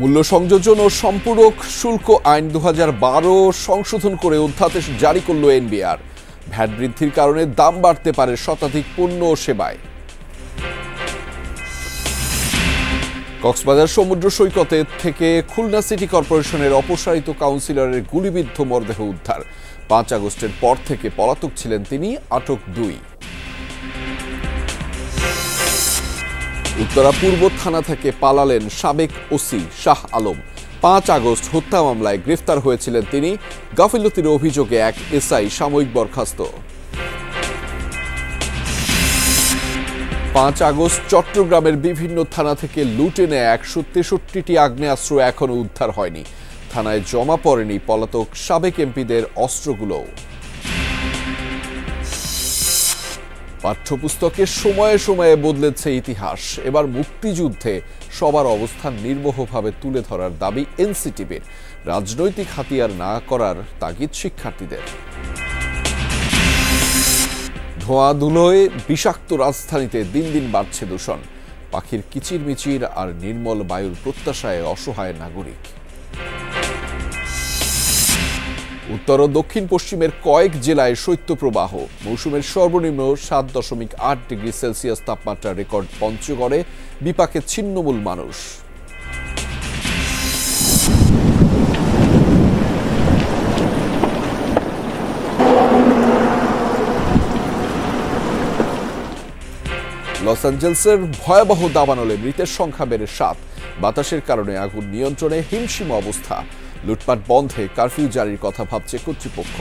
মূল্য সংযোজন ও সম্পূরক শুল্ক আইন 2012 সংশোধন করে অধ্যাদেশ জারি করল এনবিআর। ভ্যাট বৃদ্ধির কারণে দাম বাড়তে পারে শতাধিক পণ্য ও সেবায়। কক্সবাজার সমুদ্র সৈকতে থেকে খুলনা সিটি কর্পোরেশনের অপসারিত কাউন্সিলরের গুলিবিদ্ধ মরদেহ উদ্ধার। 5 আগস্টের পর থেকে পলাতক ছিলেন তিনি, আটক 2। উত্তরা পূর্ব থানা থেকে পালালেন সাবেক ওসি শাহ আলম। 5 আগস্ট হত্যা মামলায় গ্রেফতার হয়েছিলেন তিনি। গাফিলতির অভিযোগে এক এসআই সাময়িক বরখাস্ত। 5 আগস্ট চট্টগ্রামের বিভিন্ন থানা থেকে লুটে নেয় 163টি আগ্নেয়াস্ত্র এখনো উদ্ধার হয়নি। থানায় জমা পড়েনি পলাতক সাবেক এমপিদের অস্ত্রগুলো। পাঠ্যপুস্তকে সময়ে সময়ে বদলেছে ইতিহাস। এবার মুক্তিযুদ্ধে সবার অবস্থান নির্মোহভাবে তুলে ধরার দাবি এনসিটিবির। রাজনৈতিক হাতিয়ার না করার তাগিদ শিক্ষার্থীদের। ধোঁয়া ধুলোয় বিষাক্ত রাজধানীতে দিন দিন বাড়ছে দূষণ। পাখির কিচিরমিচির আর নির্মল বায়ুর প্রত্যাশায় অসহায় নাগরিক। উত্তর ও দক্ষিণ পশ্চিমের কয়েক জেলায় শৈত্যপ্রবাহ। মৌসুমের সর্বনিম্ন 7.8 ডিগ্রি সেলসিয়াস তাপমাত্রা রেকর্ড পঞ্চগড়ে। বিপাকে ছিন্নমূল মানুষ। লস অ্যাঞ্জেলসের ভয়াবহ দাবানলে মৃতের সংখ্যা বেড়ে 7। বাতাসের কারণে আগুন নিয়ন্ত্রণে হিমশিম অবস্থা। লুটপাট বন্ধে কারফিউ জারির কথা ভাবছে কর্তৃপক্ষ।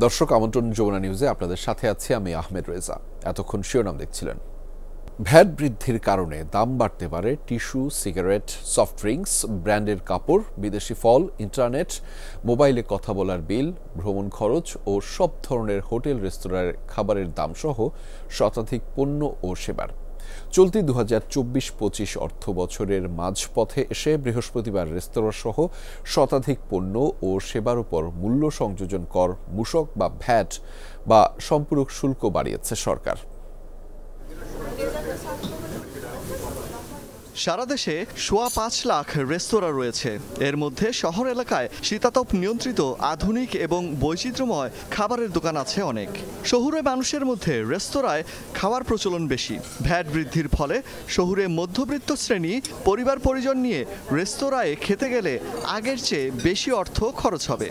দর্শক, আমন্ত্রণ যমুনা নিউজে আপনাদের সাথে আছি আমি আহমেদ রেজা। এতক্ষণ শিরোনাম দেখছিলেন। ভ্যাট বৃদ্ধির কারণে দাম বাড়তে পারে টিস্যু, সিগারেট, সফট ড্রিঙ্কস, ব্র্যান্ডের কাপড়, বিদেশি ফল, ইন্টারনেট, মোবাইলে কথা বলার বিল, ভ্রমণ খরচ ও সব ধরনের হোটেল রেস্তোরাঁর খাবারের দাম সহ শতাধিক পণ্য ও সেবার। চলতি 2024-25 অর্থ বছরের মাঝপথে এসে বৃহস্পতিবার রেস্তোরাঁ সহ শতাধিক পণ্য ও সেবার উপর মূল্য সংযোজন কর, মূসক বা ভ্যাট বা সম্পূরক শুল্ক বাড়িয়েছে সরকার। সারা দেশে সোয়া 5 লাখ রেস্তোরাঁ রয়েছে। এর মধ্যে শহর এলাকায় শীতাতপ নিয়ন্ত্রিত আধুনিক এবং বৈচিত্র্যময় খাবারের দোকান আছে অনেক। শহুরে মানুষের মধ্যে রেস্তোরাঁয় খাওয়ার প্রচলন বেশি। ভ্যাট বৃদ্ধির ফলে শহুরে মধ্যবিত্ত শ্রেণী পরিবার পরিজন নিয়ে রেস্তোরাঁয় খেতে গেলে আগের চেয়ে বেশি অর্থ খরচ হবে।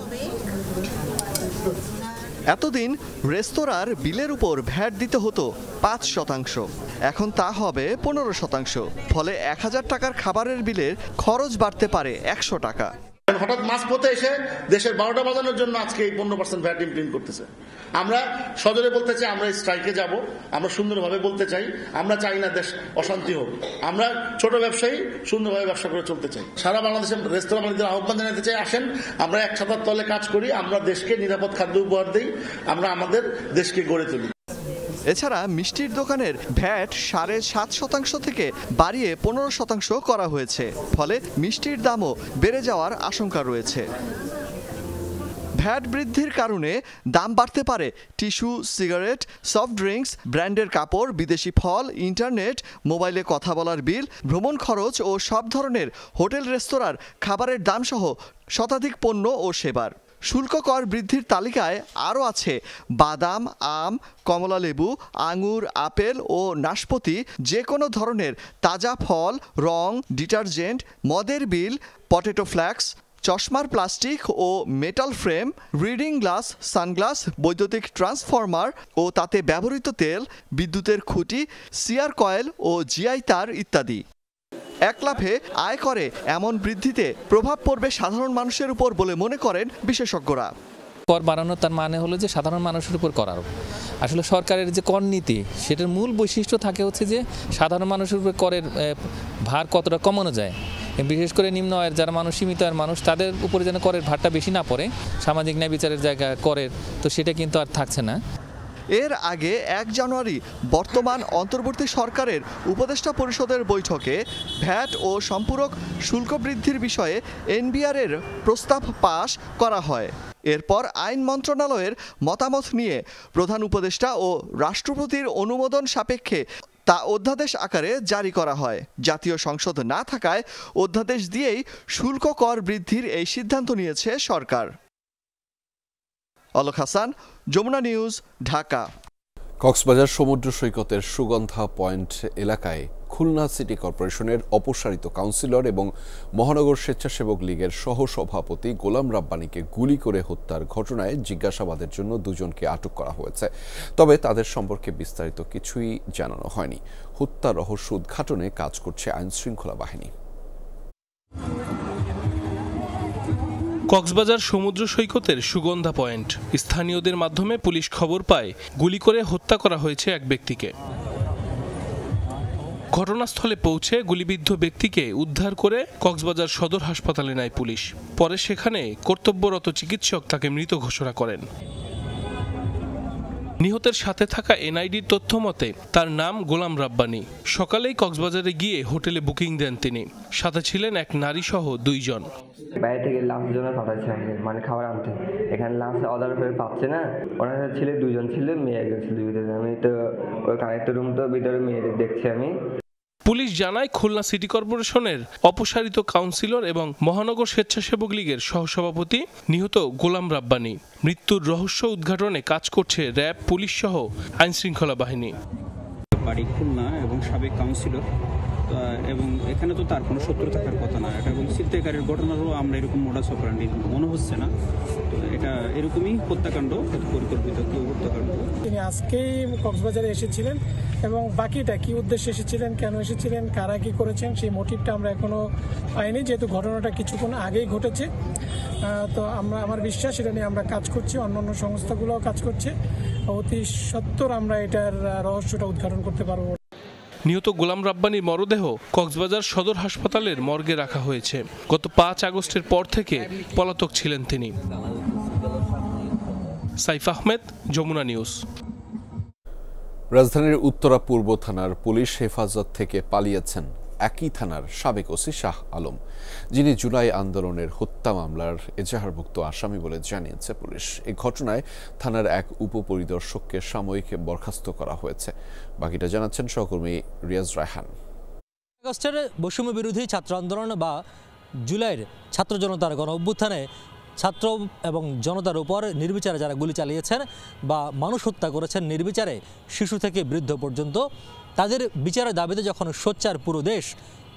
এতদিন রেস্তোরাঁর বিলের উপর ভ্যাট দিতে হতো 5%, এখন তা হবে 15%। ফলে 1000 টাকার খাবারের বিলের খরচ বাড়তে পারে 100 টাকা। হঠাৎ মাঝপথে এসে দেশের 12টা বাজানোর জন্য আজকে এই 15% ভ্যাট ইমপ্লিমেন্ট করতেছে। আমরা সজোরে বলতে চাই, আমরা স্ট্রাইকে যাব, আমরা সুন্দরভাবে বলতে চাই, আমরা চাই না দেশ অশান্তি হোক। আমরা ছোট ব্যবসায়ী সুন্দরভাবে ব্যবসা করে চলতে চাই। সারা বাংলাদেশের রেস্তোরাঁ মালিকদের আহ্বান জানাতে চাই, আসেন আমরা এক ছাতার তলে কাজ করি, আমরা দেশকে নিরাপদ খাদ্য উপহার দিই, আমরা আমাদের দেশকে গড়ে তুলি। এছাড়া মিষ্টির দোকানের ভ্যাট 7.5% থেকে বাড়িয়ে 15% করা হয়েছে। ফলে মিষ্টির দামও বেড়ে যাওয়ার আশঙ্কা রয়েছে। ভ্যাট বৃদ্ধির কারণে দাম বাড়তে পারে টিস্যু, সিগারেট, সফট ড্রিঙ্কস, ব্র্যান্ডের কাপড়, বিদেশি ফল, ইন্টারনেট, মোবাইলে কথা বলার বিল, ভ্রমণ খরচ ও সব ধরনের হোটেল রেস্তোরাঁর খাবারের দাম সহ শতাধিক পণ্য ও সেবার। শুল্ক কর বৃদ্ধির তালিকায় আরও আছে বাদাম, আম, কমলা লেবু, আঙুর, আপেল ও নাশপাতি, যে কোনো ধরনের তাজা ফল, রং, ডিটারজেন্ট, মদের বিল, পটেটো ফ্ল্যাক্স, চশমার প্লাস্টিক ও metal frame, reading glass, sunglass, বৈদ্যুতিক ট্রান্সফরমার ও তাতে ব্যবহৃত তেল, বিদ্যুতের খুঁটি, সিআর কয়েল ও জিআই তার ইত্যাদি। এক লাফে আয় করে এমন বৃদ্ধিতে প্রভাব পড়বে সাধারণ মানুষের উপর বলে মনে করেন বিশেষজ্ঞরা। কর বাড়ানো তার মানে হলো যে সাধারণ মানুষের উপর করার। আসলে সরকারের যে কর নীতি সেটার মূল বৈশিষ্ট্য থাকে হচ্ছে যে সাধারণ মানুষের উপর করের ভার কতটা কমানো যায়। বিশেষ করে নিম্ন আয়ের যারা মানুষ, সীমিত আয়ের মানুষ, তাদের উপরে যেন করের ভারটা বেশি না পড়ে, সামাজিক ন্যায় বিচারের জায়গা করের, তো সেটা কিন্তু আর থাকছে না। এর আগে ১ জানুয়ারি বর্তমান অন্তর্বর্তী সরকারের উপদেষ্টা পরিষদের বৈঠকে ভ্যাট ও সম্পূরক শুল্ক বৃদ্ধির বিষয়ে এনবিআর-এর প্রস্তাব পাশ করা হয়। এরপর আইন মন্ত্রণালয়ের মতামত নিয়ে প্রধান উপদেষ্টা ও রাষ্ট্রপতির অনুমোদন সাপেক্ষে তা অধ্যাদেশ আকারে জারি করা হয়। জাতীয় সংসদ না থাকায় অধ্যাদেশ দিয়েই শুল্ক কর বৃদ্ধির এই সিদ্ধান্ত নিয়েছে সরকার। অলক হাসান, যমুনা নিউজ, ঢাকা। কক্সবাজার সমুদ্র সৈকতের সুগন্ধা পয়েন্ট এলাকায় খুলনা সিটি কর্পোরেশনের অপসারিত কাউন্সিলর এবং মহানগর স্বেচ্ছাসেবক লীগের সহসভাপতি গোলাম রাব্বানীকে গুলি করে হত্যার ঘটনায় জিজ্ঞাসাবাদের জন্য দুজনকে আটক করা হয়েছে। তবে তাদের সম্পর্কে বিস্তারিত কিছুই জানানো হয়নি। হত্যা রহস্য উদ্ঘাটনে কাজ করছে আইনশৃঙ্খলা বাহিনী। কক্সবাজার সমুদ্র সৈকতের সুগন্ধা পয়েন্ট স্থানীয়দের মাধ্যমে পুলিশ খবর পায় গুলি করে হত্যা করা হয়েছে এক ব্যক্তিকে। ঘটনাস্থলে পৌঁছে গুলিবিদ্ধ ব্যক্তিকে উদ্ধার করে কক্সবাজার সদর হাসপাতালে নেয় পুলিশ। পরে সেখানে কর্তব্যরত চিকিৎসক তাকে মৃত ঘোষণা করেন। নিহতের সাথে থাকা এনআইডির তথ্য মতে তার নাম গোলাম রাব্বানী। সকালেই কক্সবাজারে গিয়ে হোটেলে বুকিং দেন তিনি। সাথে ছিলেন এক নারী সহ 2 জন। বাইরে থেকে লাঞ্চের জন্য পাঠাচ্ছে আমাকে, মানে খাবার আনতে। এখানে লাঞ্চ অর্ডার করে পাচ্ছে না। ওনার ছেলে 2 জন ছিল, মেয়ে 1 জন ছিল। আমি তো ওই কানেক্টর রুম তো ভিতরে মেয়েদের দেখছি আমি। পুলিশ জানায় খুলনা সিটি কর্পোরেশনের অপসারিত কাউন্সিলর এবং মহানগর স্বেচ্ছাসেবক লীগের সহসভাপতি নিহত গোলাম রাব্বানী। মৃত্যুর রহস্য উদ্ঘাটনে কাজ করছে র্যাব, পুলিশ সহ আইনশৃঙ্খলা বাহিনী। বাড়ি খুলনা এবং সাবেক কাউন্সিলর, এবং এখানে তো তার কোনো শত্রু থাকার কথা না। এটা এবং ছিনতাইকারীর ঘটনারও আমরা এরকম মোডাস অপারেন্ডি মনে হচ্ছে না। তো এটা এরকমই হত্যাকাণ্ড, পরিকল্পিত কেউ হত্যাকাণ্ড। তিনি আজকেই কক্সবাজারে এসেছিলেন এবং বাকিটা কি উদ্দেশ্যে এসেছিলেন, কেন এসেছিলেন, কারা কি করেছেন সেই মোটিভটা আমরা এখনো পাইনি, যেহেতু ঘটনাটা কিছুক্ষণ আগেই ঘটেছে। তো আমার বিশ্বাস এটা নিয়ে আমরা কাজ করছি, অন্যান্য সংস্থাগুলোও কাজ করছে। অতি সত্বর আমরা এটার রহস্যটা উদ্ঘাটন করতে পারবো। নিহত গোলাম রাব্বানীর মরদেহ কক্সবাজার সদর হাসপাতালের মর্গে রাখা হয়েছে। গত 5 আগস্টের পর থেকে পলাতক ছিলেন তিনি। সাইফ আহমেদ, যমুনা নিউজ। রাজধানীর উত্তরা পূর্ব থানার পুলিশ হেফাজত থেকে পালিয়েছেন একই থানার সাবেক ওসি শাহ আলম, যিনি জুলাই আন্দোলনের হত্যা মামলার এজাহারভুক্ত আসামি বলে জানিয়েছে পুলিশ। এই ঘটনায় থানার এক উপপরিদর্শককে সাময়িক বরখাস্ত করা হয়েছে। বাকিটা জানাচ্ছেন সহকর্মী রিয়াজ রায়হান। আগস্টের বৈষম্য বিরোধী ছাত্র আন্দোলন বা জুলাইয়ের ছাত্র জনতার গণ অভ্যুত্থানে ছাত্র এবং জনতার উপর নির্বিচারে যারা গুলি চালিয়েছেন বা মানুষ হত্যা করেছেন, নির্বিচারে শিশু থেকে বৃদ্ধ পর্যন্ত, তাদের বিচারের দাবিতে যখন সোচ্চার পুরো দেশ,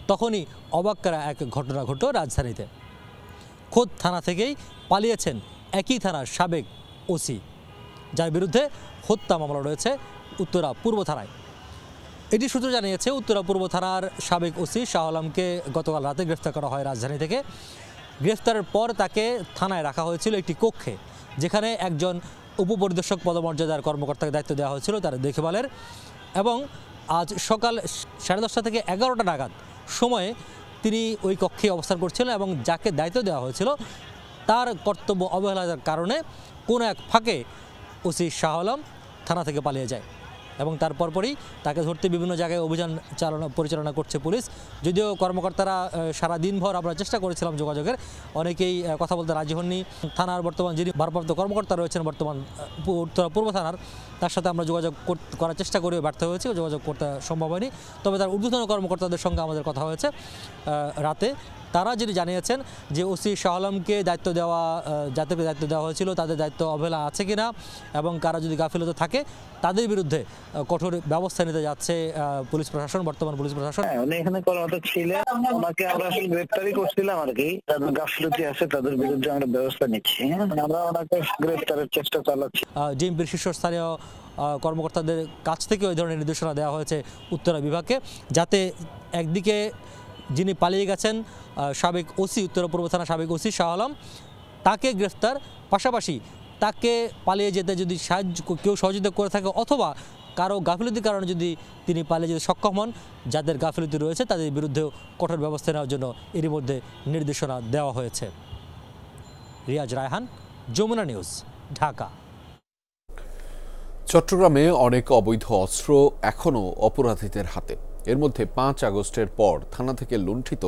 তখনই অবাক করা এক ঘটনা ঘটল রাজধানীতে। খোদ থানা থেকেই পালিয়েছেন একই থানার সাবেক ওসি, যার বিরুদ্ধে হত্যা মামলা রয়েছে উত্তরা পূর্ব থানায়। এটি সূত্র জানিয়েছে উত্তরা পূর্ব থানার সাবেক ওসি শাহ আলমকে গতকাল রাতে গ্রেফতার করা হয় রাজধানী থেকে। গ্রেফতারের পর তাকে থানায় রাখা হয়েছিল একটি কক্ষে, যেখানে একজন উপপরিদর্শক পদমর্যাদার কর্মকর্তাকে দায়িত্ব দেওয়া হয়েছিল তার দেখভালের। এবং আজ সকাল 10:30 থেকে 11টা নাগাদ সময়ে তিনি ওই কক্ষে অবস্থান করছিলেন এবং যাকে দায়িত্ব দেওয়া হয়েছিল তার কর্তব্য অবহেলার কারণে কোনো এক ফাঁকে ওসি শাহ আলম থানা থেকে পালিয়ে যায় এবং তার পরপরই তাকে ধরতে বিভিন্ন জায়গায় অভিযান পরিচালনা করছে পুলিশ। যদিও কর্মকর্তারা সারা দিনভর আমরা চেষ্টা করেছিলাম যোগাযোগের, অনেকেই কথা বলতে রাজি হননি। থানার বর্তমান যিনি ভারপ্রাপ্ত কর্মকর্তা রয়েছেন বর্তমান উত্তরা পূর্ব থানার, তার সাথে আমরা যোগাযোগ করার চেষ্টা করেও ব্যর্থ হয়েছি, যোগাযোগ করতে সম্ভব হয়নি। তবে তার ঊর্ধ্বতন কর্মকর্তাদের সঙ্গে আমাদের কথা হয়েছে রাতে। তারা যিনি জানিয়েছেন যে ওসি শাহ আলমকে দায়িত্ব দেওয়া, যাদেরকে দায়িত্ব দেওয়া হয়েছিল তাদের দায়িত্ব অবহেলা আছে কিনা এবং কারা যদি গাফিলতি থাকে তাদের বিরুদ্ধে কঠোর ব্যবস্থা নিতে যাচ্ছে পুলিশ প্রশাসন, বর্তমান পুলিশ প্রশাসন। উনি এখানে কর্মরত ছিলেন, ওনাকে আমরা আসলে গ্রেফতারই করছিলাম আর কি। যাদের গাফিলতি আছে তাদের বিরুদ্ধে আমরা ব্যবস্থা নিচ্ছি। আমরা ওনাকে গ্রেফতারের চেষ্টা চালাচ্ছি। ডিএমপির শীর্ষস্থানীয় কর্মকর্তাদের কাছ থেকে ওই ধরনের নির্দেশনা দেওয়া হয়েছে উত্তরা বিভাগকে, যাতে একদিকে যিনি পালিয়ে গেছেন সাবেক ওসি, উত্তরা পূর্ব থানা সাবেক ওসি শাহ আলম, তাকে গ্রেফতার, পাশাপাশি তাকে পালিয়ে যেতে যদি কেউ সহযোগিতা করে থাকে অথবা কারো গাফিলতির কারণে যদি তিনি পালিয়ে যেতে সক্ষম হন, যাদের গাফিলতি রয়েছে তাদের বিরুদ্ধেও কঠোর ব্যবস্থা নেওয়ার জন্য এরই মধ্যে নির্দেশনা দেওয়া হয়েছে। রিয়াজ রায়হান, যমুনা নিউজ, ঢাকা। চট্টগ্রামে অনেক অবৈধ অস্ত্র এখনও অপরাধীদের হাতে। এর মধ্যে 5 আগস্টের পর থানা থেকে লুণ্ঠিত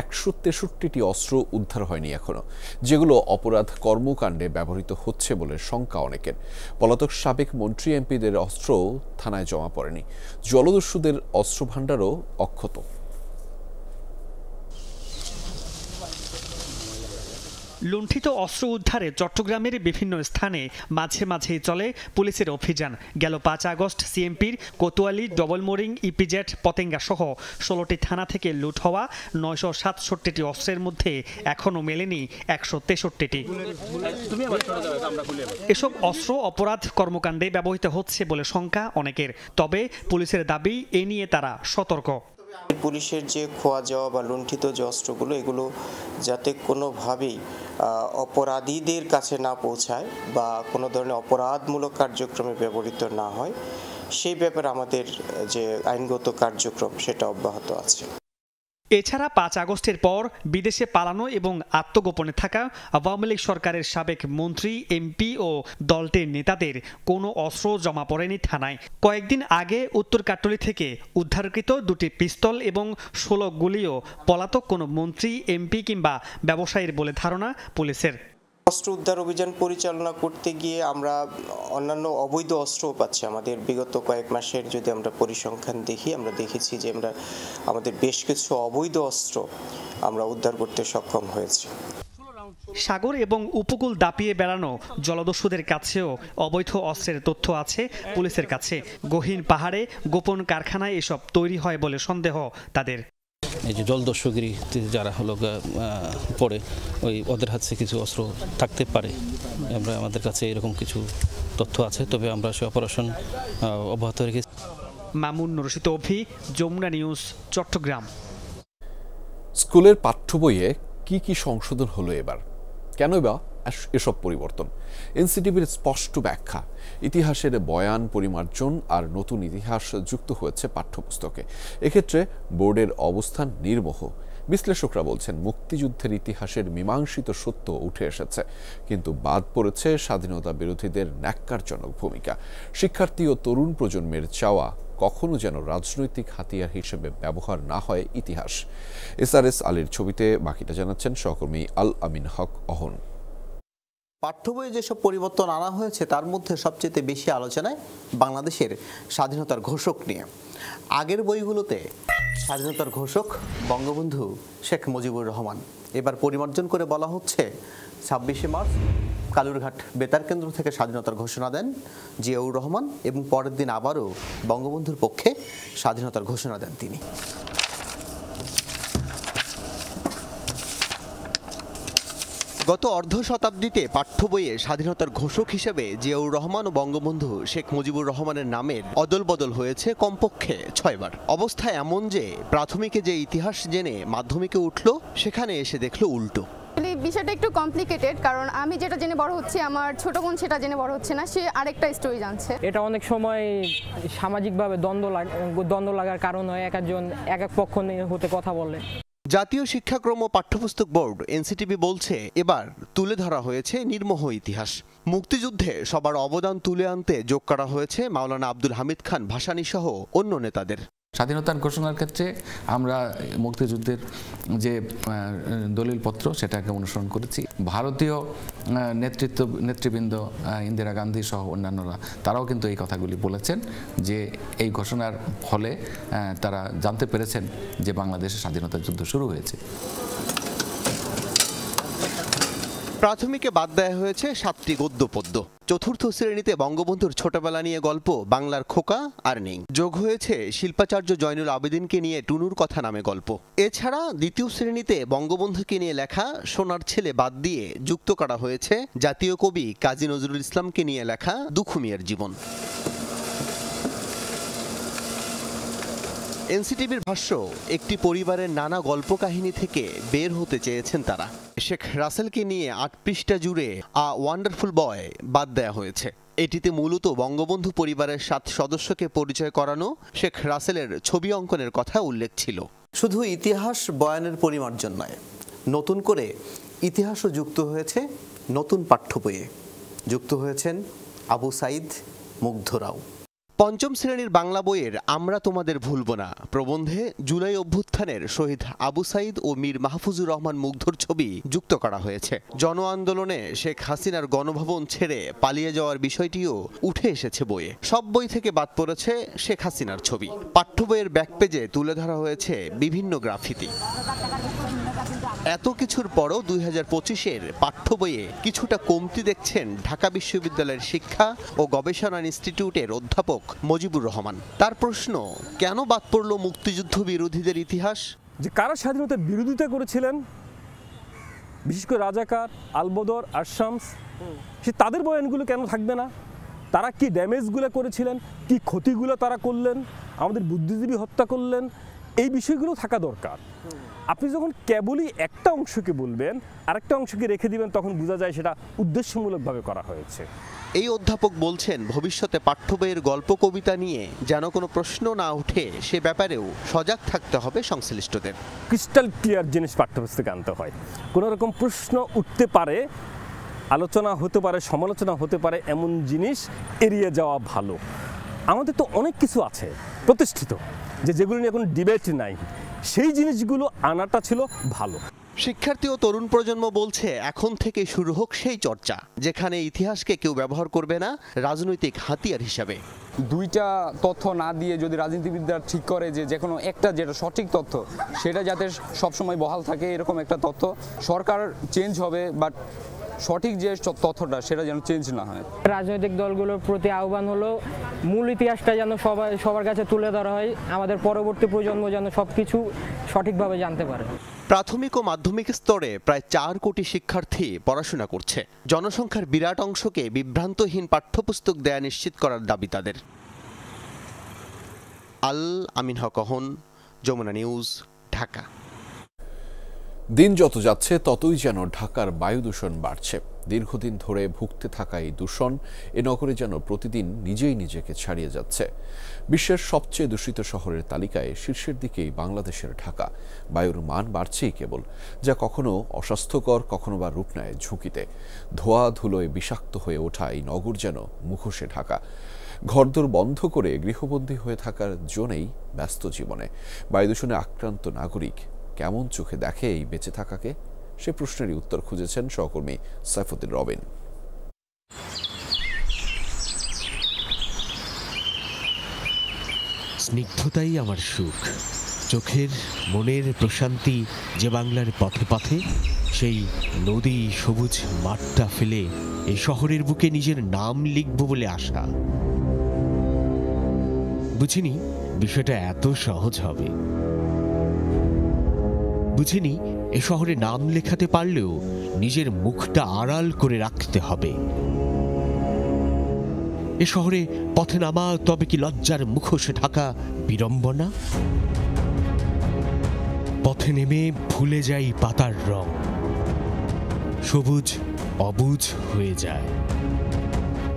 163টি অস্ত্র উদ্ধার হয়নি এখনও, যেগুলো অপরাধ কর্মকাণ্ডে ব্যবহৃত হচ্ছে বলে শঙ্কা অনেকের। পলাতক সাবেক মন্ত্রী এমপিদের অস্ত্র থানায় জমা পড়েনি। জলদস্যুদের অস্ত্র ভাণ্ডারও অক্ষত। লুণ্ঠিত অস্ত্র উদ্ধারে চট্টগ্রামের বিভিন্ন স্থানে মাঝে মাঝেই চলে পুলিশের অভিযান। গেল 5 আগস্ট সিএমপির কোতোয়ালি, ডবলমোরিং, ইপিজেড, পতেঙ্গা সহ 16টি থানা থেকে লুট হওয়া 967টি অস্ত্রের মধ্যে এখনও মেলেনি 163টি। এসব অস্ত্র অপরাধ কর্মকাণ্ডে ব্যবহৃত হচ্ছে বলে শঙ্কা অনেকের। তবে পুলিশের দাবি, এ নিয়ে তারা সতর্ক। পুলিশের যে খোয়া যাওয়া বা লুণ্ঠিত যে অস্ত্রগুলো, এগুলো যাতে কোনোভাবেই অপরাধীদের কাছে না পৌঁছায় বা কোনো ধরনের অপরাধমূলক কার্যক্রমে ব্যবহৃত না হয়, সেই ব্যাপারে আমাদের যে আইনগত কার্যক্রম সেটা অব্যাহত আছে। এছাড়া 5 আগস্টের পর বিদেশে পালানো এবং আত্মগোপনে থাকা আওয়ামী লীগ সরকারের সাবেক মন্ত্রী, এমপি ও দলটির নেতাদের কোনো অস্ত্র জমা পড়েনি থানায়। কয়েকদিন আগে উত্তর কাট্টলী থেকে উদ্ধারকৃত 2টি পিস্তল এবং 16 গুলিও পলাতক কোনো মন্ত্রী, এমপি কিংবা ব্যবসায়ীর বলে ধারণা পুলিশের। অস্ত্র উদ্ধার অভিযান পরিচালনা করতে গিয়ে আমরা অন্যান্য অবৈধ অস্ত্রও পাচ্ছি। আমাদের বিগত কয়েক মাসের যদি আমরা পরিসংখ্যান দেখি, আমরা দেখেছি যে আমাদের বেশ কিছু অবৈধ অস্ত্র আমরা উদ্ধার করতে সক্ষম হয়েছি। সাগর এবং উপকূল দাপিয়ে বেড়ানো জলদস্যুদের কাছেও অবৈধ অস্ত্রের তথ্য আছে পুলিশের কাছে। গহীন পাহাড়ে গোপন কারখানায় এসব তৈরি হয় বলে সন্দেহ তাদের। এই যে জলদস্যুগিরি যারা হলো পড়ে, ওদের হাতে কিছু অস্ত্র থাকতে পারে। আমাদের কাছে এরকম কিছু তথ্য আছে, তবে আমরা সে অপারেশন অব্যাহত রেখেছি। মামুন রশিদ অভি, যমুনা নিউজ, চট্টগ্রাম। স্কুলের পাঠ্য বইয়ে কি সংশোধন হলো এবার? কেন বা এসব পরিবর্তন? এনসিটিভির স্পষ্ট ব্যাখ্যা, ইতিহাসের বয়ান পরিমার্জন আর নতুন ইতিহাস যুক্ত হয়েছে পাঠ্যপুস্তকে। এক্ষেত্রে বোর্ডের অবস্থান নির্মোহ। বিশ্লেষকরা বলছেন মুক্তিযুদ্ধের ইতিহাসের মীমাংসিত সত্য উঠে এসেছে, কিন্তু বাদ পড়েছে স্বাধীনতা বিরোধীদের ন্যাক্কারজনক ভূমিকা। শিক্ষার্থী ও তরুণ প্রজন্মের চাওয়া কখনো যেন রাজনৈতিক হাতিয়ার হিসেবে ব্যবহার না হয় ইতিহাস। এসআরএস আলীর ছবিতে বাকিটা জানাচ্ছেন সহকর্মী আল আমিন হক অহন। পাঠ্য বইয়ে যেসব পরিবর্তন আনা হয়েছে তার মধ্যে সবচেয়ে বেশি আলোচনায় বাংলাদেশের স্বাধীনতার ঘোষক নিয়ে। আগের বইগুলোতে স্বাধীনতার ঘোষক বঙ্গবন্ধু শেখ মুজিবুর রহমান। এবার পরিমার্জন করে বলা হচ্ছে 26শে মার্চ কালুরঘাট বেতার কেন্দ্র থেকে স্বাধীনতার ঘোষণা দেন জিয়াউর রহমান এবং পরের দিন আবারও বঙ্গবন্ধুর পক্ষে স্বাধীনতার ঘোষণা দেন তিনি। গত অর্ধ শতাব্দীতে পাঠ্য বইয়ে স্বাধীনতার ঘোষক হিসেবে জিয়াউর রহমান ও বঙ্গবন্ধু শেখ মুজিবুর রহমানের নামের অদল বদল হয়েছে কমপক্ষে 6 বার। অবস্থা এমন যে প্রাথমিকে যে ইতিহাস জেনে মাধ্যমিকে উঠল, সেখানে এসে দেখলো উল্টো। বিষয়টা একটু কমপ্লিকেটেড, কারণ আমি যেটা জেনে বড় হচ্ছি, আমার ছোট বোন সেটা জেনে বড় হচ্ছে না, সে আরেকটা স্টোরি জানছে। এটা অনেক সময় সামাজিকভাবে দ্বন্দ্ব লাগার কারণ হয়, এক এক পক্ষ নিয়ে হতে কথা বলে। জাতীয় শিক্ষাক্রম ও পাঠ্যপুস্তক বোর্ড এনসিটিভি বলছে এবার তুলে ধরা হয়েছে নির্মোহ ইতিহাস। মুক্তিযুদ্ধে সবার অবদান তুলে আনতে যোগ করা হয়েছে মাওলানা আব্দুল হামিদ খান ভাসানী সহ অন্য নেতাদের। স্বাধীনতার ঘোষণার ক্ষেত্রে আমরা মুক্তিযুদ্ধের যে দলিলপত্র সেটাকে অনুসরণ করেছি। ভারতীয় নেতৃবৃন্দ ইন্দিরা গান্ধী সহ অন্যান্যরা তারাও কিন্তু এই কথাগুলি বলেছেন যে এই ঘোষণার ফলে তারা জানতে পেরেছেন যে বাংলাদেশে স্বাধীনতার যুদ্ধ শুরু হয়েছে। প্রাথমিকে বাদ দেওয়া হয়েছে 7টি গদ্য পদ্য। চতুর্থ শ্রেণীতে বঙ্গবন্ধুর ছোটবেলা নিয়ে গল্প বাংলার খোকা আর নেই। যোগ হয়েছে শিল্পাচার্য জয়নুল আবেদিনকে নিয়ে টুনুর কথা নামে গল্প। এছাড়া দ্বিতীয় শ্রেণীতে বঙ্গবন্ধুকে নিয়ে লেখা সোনার ছেলে বাদ দিয়ে যুক্ত করা হয়েছে জাতীয় কবি কাজী নজরুল ইসলামকে নিয়ে লেখা দুখু মিয়ার জীবন। এনসিটিভির ভাষ্য, একটি পরিবারের নানা গল্প কাহিনী থেকে বের হতে চেয়েছেন তারা। শেখ রাসেলকে নিয়ে 8 পৃষ্ঠা জুড়ে আ ওয়ান্ডারফুল বয় বাদ দেয়া হয়েছে। এটিতে মূলত বঙ্গবন্ধু পরিবারের 7 সদস্যকে পরিচয় করানো, শেখ রাসেলের ছবি অঙ্কনের কথা উল্লেখ ছিল। শুধু ইতিহাস বয়ানের পরিমার্জন নয়, নতুন করে ইতিহাসও যুক্ত হয়েছে নতুন পাঠ্য বইয়ে। যুক্ত হয়েছেন আবু সাইদ, মুগ্ধরাও। পঞ্চম শ্রেণীর বাংলা বইয়ের আমরা তোমাদের ভুলব না প্রবন্ধে জুলাই অভ্যুত্থানের শহীদ আবু সাইদ ও মীর মাহফুজুর রহমান মুগ্ধর ছবি যুক্ত করা হয়েছে। জন আন্দোলনে শেখ হাসিনার গণভবন ছেড়ে পালিয়ে যাওয়ার বিষয়টিও উঠে এসেছে বইয়ে। সব বই থেকে বাদ পড়েছে শেখ হাসিনার ছবি। পাঠ্য বইয়ের ব্যাক পেজে তুলে ধরা হয়েছে বিভিন্ন গ্রাফিতি। এত কিছুর পরও 2025-এর পাঠ্য বইয়ে কিছুটা কমতি দেখছেন ঢাকা বিশ্ববিদ্যালয়ের শিক্ষা ও গবেষণা ইনস্টিটিউটের অধ্যাপক মজিবুর রহমান। তার প্রশ্ন, কেন বাদ পড়ল মুক্তিযুদ্ধ বিরোধীদের ইতিহাস? যে কারা স্বাধীনতার বিরোধিতা করেছিলেন, বিশেষ করে রাজাকার, আলবদর, আরশামস, সে তাদের বয়ানগুলো কেন থাকবে না? তারা কি ড্যামেজগুলো করেছিলেন, কি ক্ষতিগুলো তারা করলেন, আমাদের বুদ্ধিজীবী হত্যা করলেন, এই বিষয়গুলো থাকা দরকার। আপনি যখন কেবলই একটা অংশকে বলবেন, আরেকটা অংশকে রেখে দিবেন, তখন বোঝা যায় সেটা উদ্দেশ্যমূলকভাবে করা হয়েছে। এই অধ্যাপক বলছেন, ভবিষ্যতে পাঠ্য বইয়ের গল্প কবিতা নিয়ে যেন কোনো প্রশ্ন না ওঠে সে ব্যাপারেও সজাগ থাকতে হবে সংশ্লিষ্টদের। ক্রিস্টাল ক্লিয়ার জিনিস পাঠ্যপুস্তকে আনতে হয়। কোনো রকম প্রশ্ন উঠতে পারে, আলোচনা হতে পারে, সমালোচনা হতে পারে, এমন জিনিস এড়িয়ে যাওয়া ভালো। আমাদের তো অনেক কিছু আছে প্রতিষ্ঠিত, যেগুলো নিয়ে এখন ডিবেট নাই, সেই জিনিসগুলো আনাটা ছিল ভালো। শিক্ষার্থী ও তরুণ প্রজন্ম বলছে, এখন থেকে শুরু হোক সেই চর্চা, যেখানে ইতিহাসকে কেউ ব্যবহার করবে না রাজনৈতিক হাতিয়ার হিসাবে। দুইটা তথ্য না দিয়ে যদি রাজনীতিবিদরা ঠিক করে যে কোনো একটা যেটা সঠিক তথ্য সেটা যাতে সবসময় বহাল থাকে, এরকম একটা তথ্য, সরকার চেঞ্জ হবে বাট সঠিক যে তথ্যটা সেটা যেন চেঞ্জ না হয়। রাজনৈতিক দলগুলোর প্রতি আহ্বান হলো মূল ইতিহাসটা যেন সবার কাছে তুলে ধরা হয়, আমাদের পরবর্তী প্রজন্ম যেন সবকিছু সঠিকভাবে জানতে পারে। প্রাথমিক ও মাধ্যমিক স্তরে প্রায় 4 কোটি শিক্ষার্থী পড়াশোনা করছে। জনসংখ্যার বিরাট অংশকে বিভ্রান্তহীন পাঠ্যপুস্তক দেয়া নিশ্চিত করার দাবি তাদের। আল আমিন হক অহন, যমুনা নিউজ, ঢাকা। দিন যত যাচ্ছে ততই যেন ঢাকার বায়ু দূষণ বাড়ছে। দীর্ঘদিন ধরে ভুগতে থাকা এই দূষণ এ নগরে যেন প্রতিদিন নিজেই নিজেকে ছাড়িয়ে যাচ্ছে। বিশ্বের সবচেয়ে দূষিত শহরের তালিকায় শীর্ষের দিকেই বাংলাদেশের ঢাকা। বায়ুর মান বাড়ছেই কেবল, যা কখনো অস্বাস্থ্যকর, কখনো বা রূপ নেয় ঝুঁকিতে। ধোয়া ধুলোয় বিষাক্ত হয়ে ওঠা এই নগর যেন মুখোশে ঢাকা। ঘরদোর বন্ধ করে গৃহবন্দী হয়ে থাকার জন্যই ব্যস্ত জীবনে বায়ু দূষণে আক্রান্ত নাগরিক কেমন চোখে দেখে এই বেঁচে থাকাকে? সে প্রশ্নেরই উত্তর খুঁজেছেন সহকর্মী সাইফুদ্দিন রবিন। স্নিগ্ধতাই আমার সুখ, চোখের মনের প্রশান্তি যে বাংলার পথে পথে। সেই নদী, সবুজ মাঠটা ফেলে এই শহরের বুকে নিজের নাম লিখব বলে আশা। বুঝিনি বিষয়টা এত সহজ হবে। বুঝিনি এ শহরে নাম লেখাতে পারলেও নিজের মুখটা আড়াল করে রাখতে হবে। এ শহরে পথে নামা তবে কি লজ্জার মুখোশে ঢাকা বিড়ম্বনা? পথে নেমে ভুলে যাই পাতার রং, সবুজ অবুঝ হয়ে যায়।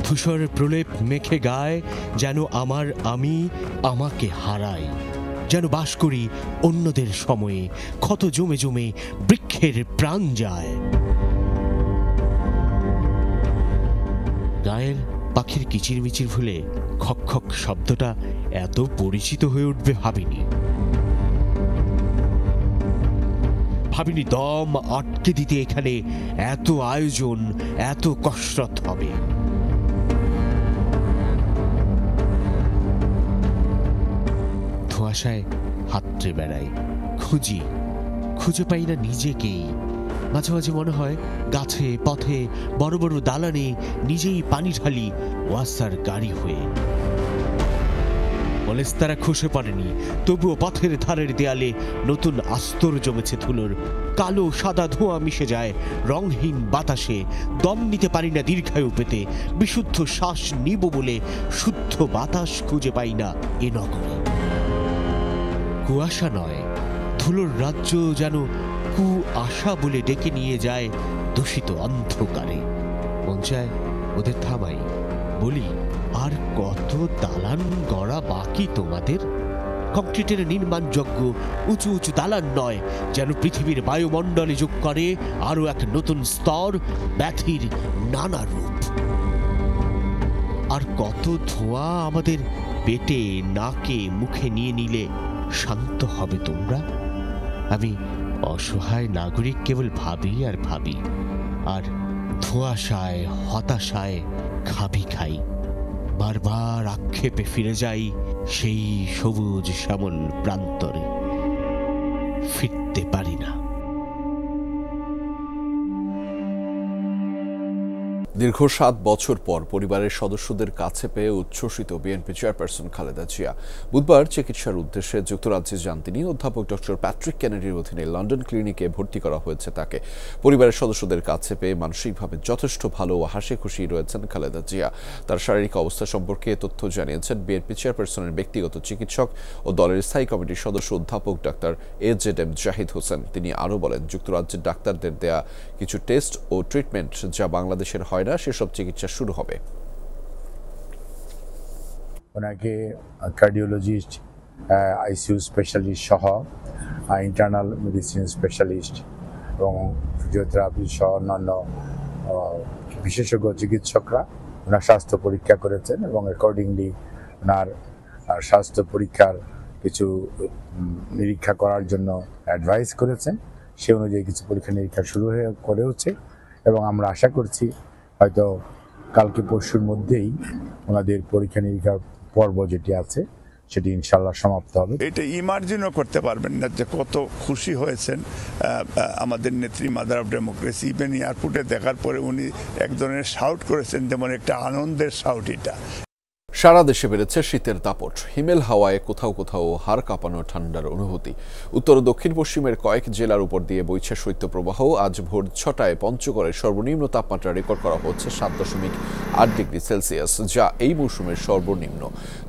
ধূসর প্রলেপ মেখে গায় যেন আমি আমাকে হারাই, যেন বাস করি অন্যদের সময়ে, ক্ষত জমে জমে বৃক্ষের প্রাণ যায়। গায়ের পাখির কিচিরমিচির ভুলে খক খক শব্দটা এত পরিচিত হয়ে উঠবে ভাবিনি। দম আটকে দিতে এখানে এত আয়োজন, এত কসরত হবে। ধোঁয়াশায় হাতড়ে বেড়াই, খুঁজে পাই না নিজেকেই। মাঝে মাঝে মনে হয় গাছে, পথে, বড় বড় দালানে নিজেই পানি ঢালি ওয়াসার গাড়ি হয়ে। তারা খসে পড়েনি, তবুও পথের ধারের দেয়ালে নতুন আস্তর জমেছে ধুলোর। কালো সাদা ধোঁয়া মিশে যায় রংহীন বাতাসে। দম নিতে পারি না দীর্ঘায়ু পেতে, বিশুদ্ধ শ্বাস নিব বলে শুদ্ধ বাতাস খুঁজে পাই না এ নগরে। কুয়াশা নয়, ধুলোর রাজ্য যেন আশা বলে ডেকে নিয়ে যায় দূষিত অন্ধকারে। মন চায় ওদের থামাই, বলি আর কত দালান গড়া বাকি তোমাদের? কংক্রিটের নির্মাণযোগ্য উঁচু উঁচু দালান নয়, যেন পৃথিবীর বায়ুমণ্ডলে যোগ করে আরো এক নতুন স্তর, ব্যাধির নানা রূপ। আর কত ধোঁয়া আমাদের পেটে নাকে মুখে নিয়ে নিলে শান্ত হবে তোমরা? আমি অসহায় নাগরিক কেবল ভাবি আর ভাবি, আর ধোঁয়াশায় হতাশায় খাবি খাই। বারবার আক্ষেপে ফিরে যাই সেই সবুজ শ্যামল প্রান্তরে, ফিরতে পারি না। দীর্ঘ 7 বছর পর পরিবারের সদস্যদের কাছে পেয়ে উচ্ছ্বসিত বিএনপি চেয়ারপারসন খালেদা জিয়া। বুধবার চিকিৎসার উদ্দেশ্যে যুক্তরাজ্যে যান তিনি। অধ্যাপক ডক্টর প্যাট্রিক কেনেডির অধীনে লন্ডন ক্লিনিকে ভর্তি করা হয়েছে তাকে। পরিবারের সদস্যদের কাছে পেয়ে মানসিকভাবে যথেষ্ট ভালো ও হাসি খুশি রয়েছেন খালেদা জিয়া। তার শারীরিক অবস্থা সম্পর্কে তথ্য জানিয়েছেন বিএনপি চেয়ারপারসনের ব্যক্তিগত চিকিৎসক ও দলের স্থায়ী কমিটির সদস্য অধ্যাপক ডাক্তার AJM জাহিদ হোসেন। তিনি আরও বলেন, যুক্তরাজ্যের ডাক্তারদের দেয়া কিছু টেস্ট ও ট্রিটমেন্ট যা বাংলাদেশের হয় না সেসব চিকিৎসা শুরু হবে। ওনাকে কার্ডিওলজিস্ট, আইসিইউ স্পেশালিস্ট সহ ইন্টারনাল মেডিসিন স্পেশালিস্ট এবং ফিজিওথেরাপি সহ অন্যান্য বিশেষজ্ঞ চিকিৎসকরা ওনার স্বাস্থ্য পরীক্ষা করেছেন এবং অ্যাকর্ডিংলি ওনার স্বাস্থ্য পরীক্ষার কিছু নিরীক্ষা করার জন্য অ্যাডভাইস করেছেন। সে অনুযায়ী কিছু পরীক্ষা নিরীক্ষা শুরু হচ্ছে এবং আমরা আশা করছি হয়তো কালকে পরশুর মধ্যেই ওনাদের পরীক্ষা নিরীক্ষার পর্ব যেটি আছে সেটি ইনশাল্লাহ সমাপ্ত হবে। এটা ইমার্জিনও করতে পারবেন না যে কত খুশি হয়েছেন আমাদের নেত্রী মাদার অফ ডেমোক্রেসি। ইভেন এয়ারপোর্টে দেখার পরে উনি এক ধরনের শাউট করেছেন, যেমন একটা আনন্দের শাউট এটা। সারা দেশে বেড়েছে শীতের দাপট। হিমেল হাওয়ায় কোথাও কোথাও হাড় কাঁপানো ঠান্ডার অনুভূতি। উত্তর ও দক্ষিণ পশ্চিমের কয়েক জেলার উপর দিয়ে বইছে শৈত্যপ্রবাহ। আজ ভোর 6টায় পঞ্চগড়ের সর্বনিম্ন তাপমাত্রা রেকর্ড করা হচ্ছে 7.8 ডিগ্রি সেলসিয়াস, যা এই মৌসুমের সর্বনিম্ন।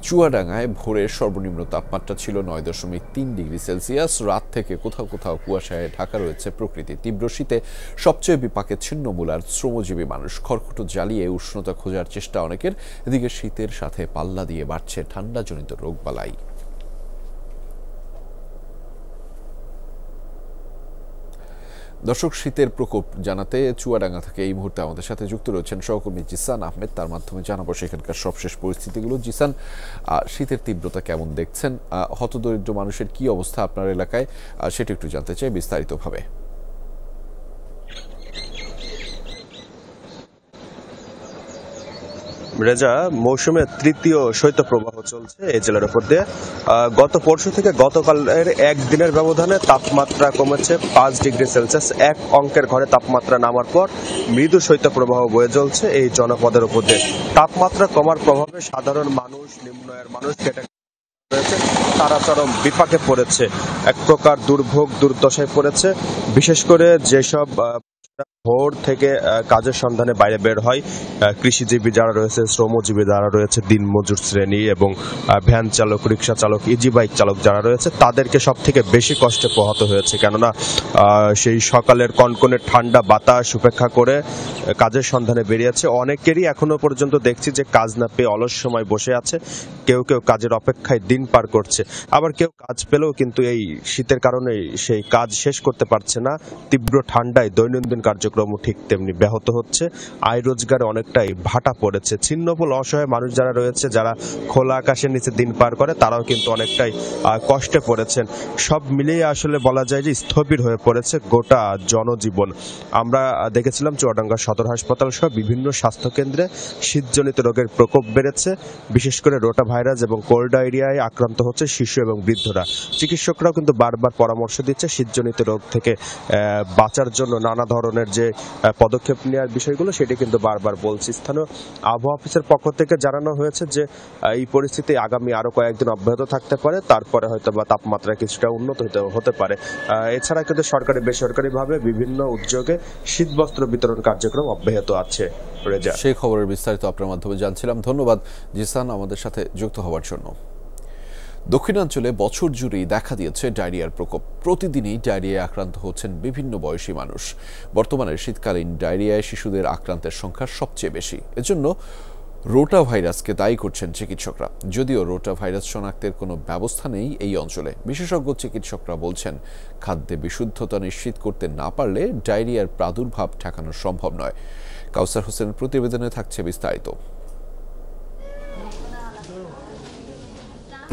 চুয়াডাঙ্গায় ভোরের সর্বনিম্ন তাপমাত্রা ছিল 9.3 ডিগ্রি সেলসিয়াস। রাত থেকে কোথাও কোথাও কুয়াশায় ঢাকা রয়েছে প্রকৃতি। তীব্র শীতে সবচেয়ে বিপাকে ছিন্নমূলার শ্রমজীবী মানুষ। খড়কুটো জ্বালিয়ে উষ্ণতা খোঁজার চেষ্টা অনেকের। এদিকে শীতের সাথে পাল্লা দিয়ে বাড়ছে ঠান্ডাজনিত রোগবালাই। দর্শক, শীতের প্রকোপ জানাতে চুয়াডাঙ্গা থেকে এই মুহূর্তে আমাদের সাথে যুক্ত রয়েছেন সহকর্মী জিসান আহমেদ। তার মাধ্যমে জানাবো সেখানকার সবশেষ পরিস্থিতিগুলো। জিসান, শীতের তীব্রতা কেমন দেখছেন? হতদরিদ্র মানুষের কি অবস্থা আপনার এলাকায়, সেটা একটু জানতে চাই বিস্তারিতভাবে। রেজা, মৌসুমের তৃতীয় শৈত্যপ্রবাহ চলছে এই জেলার উপর দিয়ে। গত পরশু থেকে গতকালের একদিনের ব্যবধানে তাপমাত্রা কমেছে 5 ডিগ্রি সেলসিয়াস। এক অঙ্কের ঘরে তাপমাত্রা নামার পর মৃদু শৈত্যপ্রবাহ বয়ে চলছে এই জনপদের উপর দিয়ে। তাপমাত্রা কমার প্রভাবে সাধারণ মানুষ, নিম্ন আয়ের মানুষ তারা চরম বিপাকে পড়েছে। এক প্রকার দুর্ভোগ দুর্দশায় পড়েছে। বিশেষ করে যেসব ভোর থেকে কাজের সন্ধানে বাইরে বের হয়, কৃষিজীবী যারা রয়েছে, শ্রমজীবী যারা রয়েছে, দিনমজুর শ্রেণী এবং ভ্যান চালক, রিক্সা চালক, ইজি বাইক চালক যারা রয়েছে, তাদেরকে সব থেকে বেশি কষ্টে পোহাতে হয়েছে। কেননা সেই সকালের কনকনে ঠান্ডা বাতাস উপেক্ষা করে কাজের সন্ধানে বেরিয়েছে। অনেকেরই এখনো পর্যন্ত দেখছি যে কাজ না পেয়ে অলস সময় বসে আছে। কেউ কেউ কাজের অপেক্ষায় দিন পার করছে, আবার কেউ কাজ পেলেও কিন্তু এই শীতের কারণে সেই কাজ শেষ করতে পারছে না। তীব্র ঠান্ডায় দৈনন্দিন কার্যক্রম ঠিক তেমনি ব্যাহত হচ্ছে। আয় রোজগারে অনেকটাই ভাটা পড়েছে। ছিন্নমূল অসহায় মানুষ যারা রয়েছে, যারা খোলা আকাশের নিচে দিন পার করে, তারাও কিন্তু অনেকটাই কষ্টে পড়েছেন। সব মিলিয়ে আসলে বলা যায় যে স্থবির হয়ে পড়েছে গোটা জনজীবন। আমরা দেখেছিলাম চুয়াডাঙ্গা সদর হাসপাতাল সহ বিভিন্ন স্বাস্থ্যকেন্দ্রে শীতজনিত রোগের প্রকোপ বেড়েছে। বিশেষ করে রোটা ভাইরাস এবং কোল্ড ডায়রিয়ায় আক্রান্ত হচ্ছে শিশু এবং বৃদ্ধরা। চিকিৎসকরাও কিন্তু বারবার পরামর্শ দিচ্ছে শীতজনিত রোগ থেকে বাঁচার জন্য নানা ধরনের যে পদক্ষেপ নেওয়ার বিষয়গুলো, সেটি কিন্তু বারবার বলছি। স্থানীয় আবহাওয়া অফিসের পক্ষ থেকে জানানো হয়েছে যে এই পরিস্থিতি আগামী আরো কয়েকদিন অব্যাহত থাকতে পারে, তারপরে হয়তো বা তাপমাত্রা কিছুটা উন্নত হতে পারে। এছাড়া কিন্তু সরকারি বেসরকারিভাবে বিভিন্ন উদ্যোগে শীতবস্ত্র বিতরণ কার্যক্রম অব্যাহত আছে। সেই খবরের বিস্তারিত আপনার মাধ্যমে জানছিলাম। ধন্যবাদ জিসান আমাদের সাথে যুক্ত হওয়ার জন্য। দক্ষিণাঞ্চলে বছর জুড়েই দেখা দিয়েছে ডায়রিয়ার প্রকোপ। প্রতিদিনই ডায়রিয়ায় আক্রান্ত হচ্ছেন বিভিন্ন বয়সী মানুষ। বর্তমানে শীতকালীন ডায়রিয়ায় শিশুদের আক্রান্তের সংখ্যা সবচেয়ে বেশি। এজন্য রোটা ভাইরাসকে দায়ী করছেন চিকিৎসকরা। যদিও রোটা ভাইরাস শনাক্তের কোনো ব্যবস্থা নেই এই অঞ্চলে। বিশেষজ্ঞ চিকিৎসকরা বলছেন, খাদ্যে বিশুদ্ধতা নিশ্চিত করতে না পারলে ডায়রিয়ার প্রাদুর্ভাব ঠেকানো সম্ভব নয়। কাউসার হোসেনের প্রতিবেদনে থাকছে বিস্তারিত।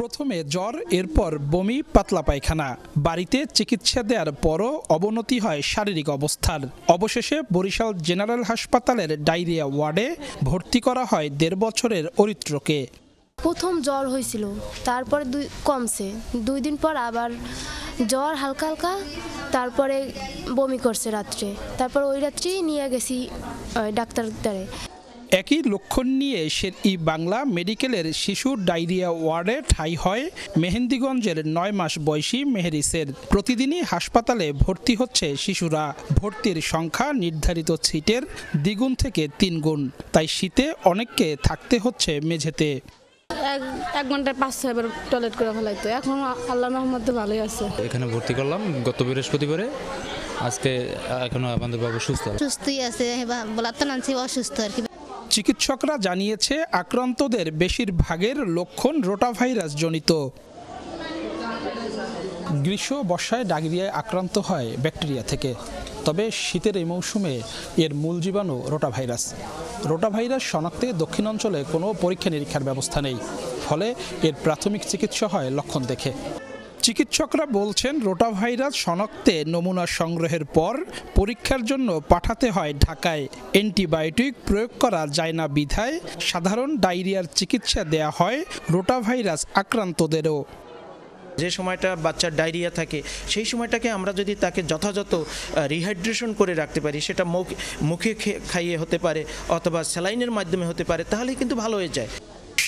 প্রথমে জ্বর, এরপর বমি, পাতলা পায়খানা। বাড়িতে চিকিৎসা দেওয়ার পরও অবনতি হয় শারীরিক অবস্থার। অবশেষে বরিশাল জেনারেল হাসপাতালের ডায়রিয়া ওয়ার্ডে ভর্তি করা হয় 1.5 বছরের অরিত্রকে। প্রথম জ্বর হয়েছিল, তারপরে কমছে, 2 দিন পর আবার জ্বর হালকা হালকা, তারপরে বমি করছে রাত্রে, তারপর ওই রাত্রেই নিয়ে গেছি ডাক্তারদারে। একই লক্ষণ নিয়ে শের-ই বাংলা মেডিকেলের শিশু ডায়রিয়া ওয়ার্ডে ঠাঁই হয় মেহেন্দিগঞ্জের 9 মাস বয়সী মেহেরিসের। প্রতিদিনই হাসপাতালে ভর্তি হচ্ছে শিশুরা। ভর্তির সংখ্যা নির্ধারিত সিটের 2 গুণ থেকে 3 গুণ, তাই শীতে অনেককে থাকতে হচ্ছে মেঝেতে। 1 ঘন্টায় 5-6 বার টয়লেট করে ফেলাইতো, এখন আল্লাহর রহমতে ভালোই আছে। এখানে ভর্তি করলাম গত বৃহস্পতিবারে, আজকে এখনো আমাদের বাবু সুস্থই আছে, বলা তো নানছি অসুস্থ আর কি। চিকিৎসকরা জানিয়েছে আক্রান্তদের বেশিরভাগের লক্ষণ রোটাভাইরাস জনিত। গ্রীষ্ম বর্ষায় ডায়রিয়ায় আক্রান্ত হয় ব্যাকটেরিয়া থেকে, তবে শীতের এই মৌসুমে এর মূল জীবাণু রোটাভাইরাস। রোটাভাইরাস শনাক্তে দক্ষিণাঞ্চলে কোনো পরীক্ষা নিরীক্ষার ব্যবস্থা নেই, ফলে এর প্রাথমিক চিকিৎসা হয় লক্ষণ দেখে। চিকিৎসকরা বলছেন রোটাভাইরাস শনাক্তে নমুনা সংগ্রহের পর পরীক্ষার জন্য পাঠাতে হয় ঢাকায়। অ্যান্টিবায়োটিক প্রয়োগ করা যায় না বিধায় সাধারণ ডায়রিয়ার চিকিৎসা দেয়া হয় রোটাভাইরাস আক্রান্তদেরও। যে সময়টা বাচ্চার ডায়রিয়া থাকে সেই সময়টাকে আমরা যদি তাকে যথাযথ রিহাইড্রেশন করে রাখতে পারি, সেটা মুখে খাইয়ে হতে পারে অথবা স্যালাইনের মাধ্যমে হতে পারে, তাহলে কিন্তু ভালো হয়ে যায়।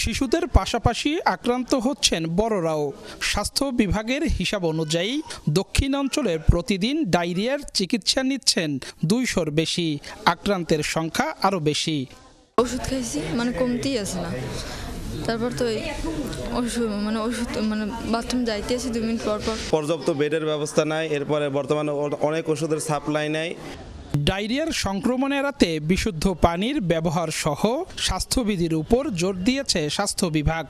শিশুদের পাশাপাশি আক্রান্ত হচ্ছেন বড়রাও। স্বাস্থ্য বিভাগের হিসাব অনুযায়ী দক্ষিণাঞ্চলে প্রতিদিন ডায়রিয়ার চিকিৎসা নিচ্ছেন 200-র বেশি। আক্রান্তের সংখ্যা আরও বেশি। ওষুধ খাইছি, কমতেই আছে না। তারপর তো ওষুধ বাথরুম যাইতেছি 2 মিনিট পর পর। পর্যাপ্ত বেডের ব্যবস্থা নাই, এরপরে বর্তমানে অনেক ওষুধের সাপ্লাই নাই। ডায়রিয়ার সংক্রমণ এড়াতে বিশুদ্ধ পানির ব্যবহার সহ স্বাস্থ্যবিধির উপর জোর দিয়েছে স্বাস্থ্য বিভাগ।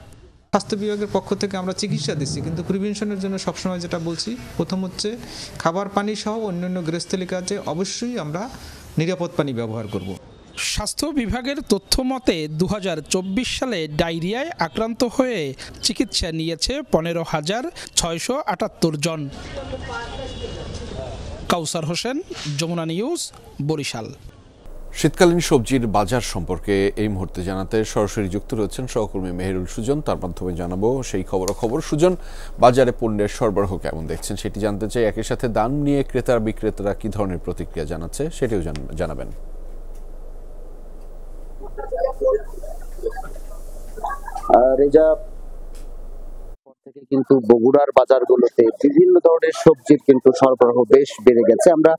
স্বাস্থ্য বিভাগের পক্ষ থেকে আমরা চিকিৎসা দিচ্ছি, কিন্তু প্রিভেনশনের জন্য সবসময় যেটা বলছি, প্রথম হচ্ছে খাবার পানি সহ অন্যান্য গৃহস্থলী কাজে অবশ্যই আমরা নিরাপদ পানি ব্যবহার করব। স্বাস্থ্য বিভাগের তথ্য মতে 2024 সালে ডায়রিয়ায় আক্রান্ত হয়ে চিকিৎসা নিয়েছে 15,678 জন। কাউসার হোসেন, যমুনা নিউজ, বরিশাল। শীতকালীন সবজির বাজার সম্পর্কে এই মুহূর্তে জানাতে সরাসরি যুক্ত রয়েছেন সহকর্মী মেহেরুল সুজন। তার মাধ্যমে জানাবো সেই খবর। সুজন, বাজারে পণ্যের সরবরাহ কেমন দেখছেন সেটি জানতে চাই। একই সাথে দাম নিয়ে ক্রেতা বিক্রেতারা কি ধরনের প্রতিক্রিয়া জানাচ্ছে সেটিও জানাবেন। রেজা, থেকে কিন্তু বগুড়ার বাজারগুলোতে বিভিন্ন ধরনের সবজির কিন্তু সরবরাহ বেশ বেড়ে গেছে। আমরা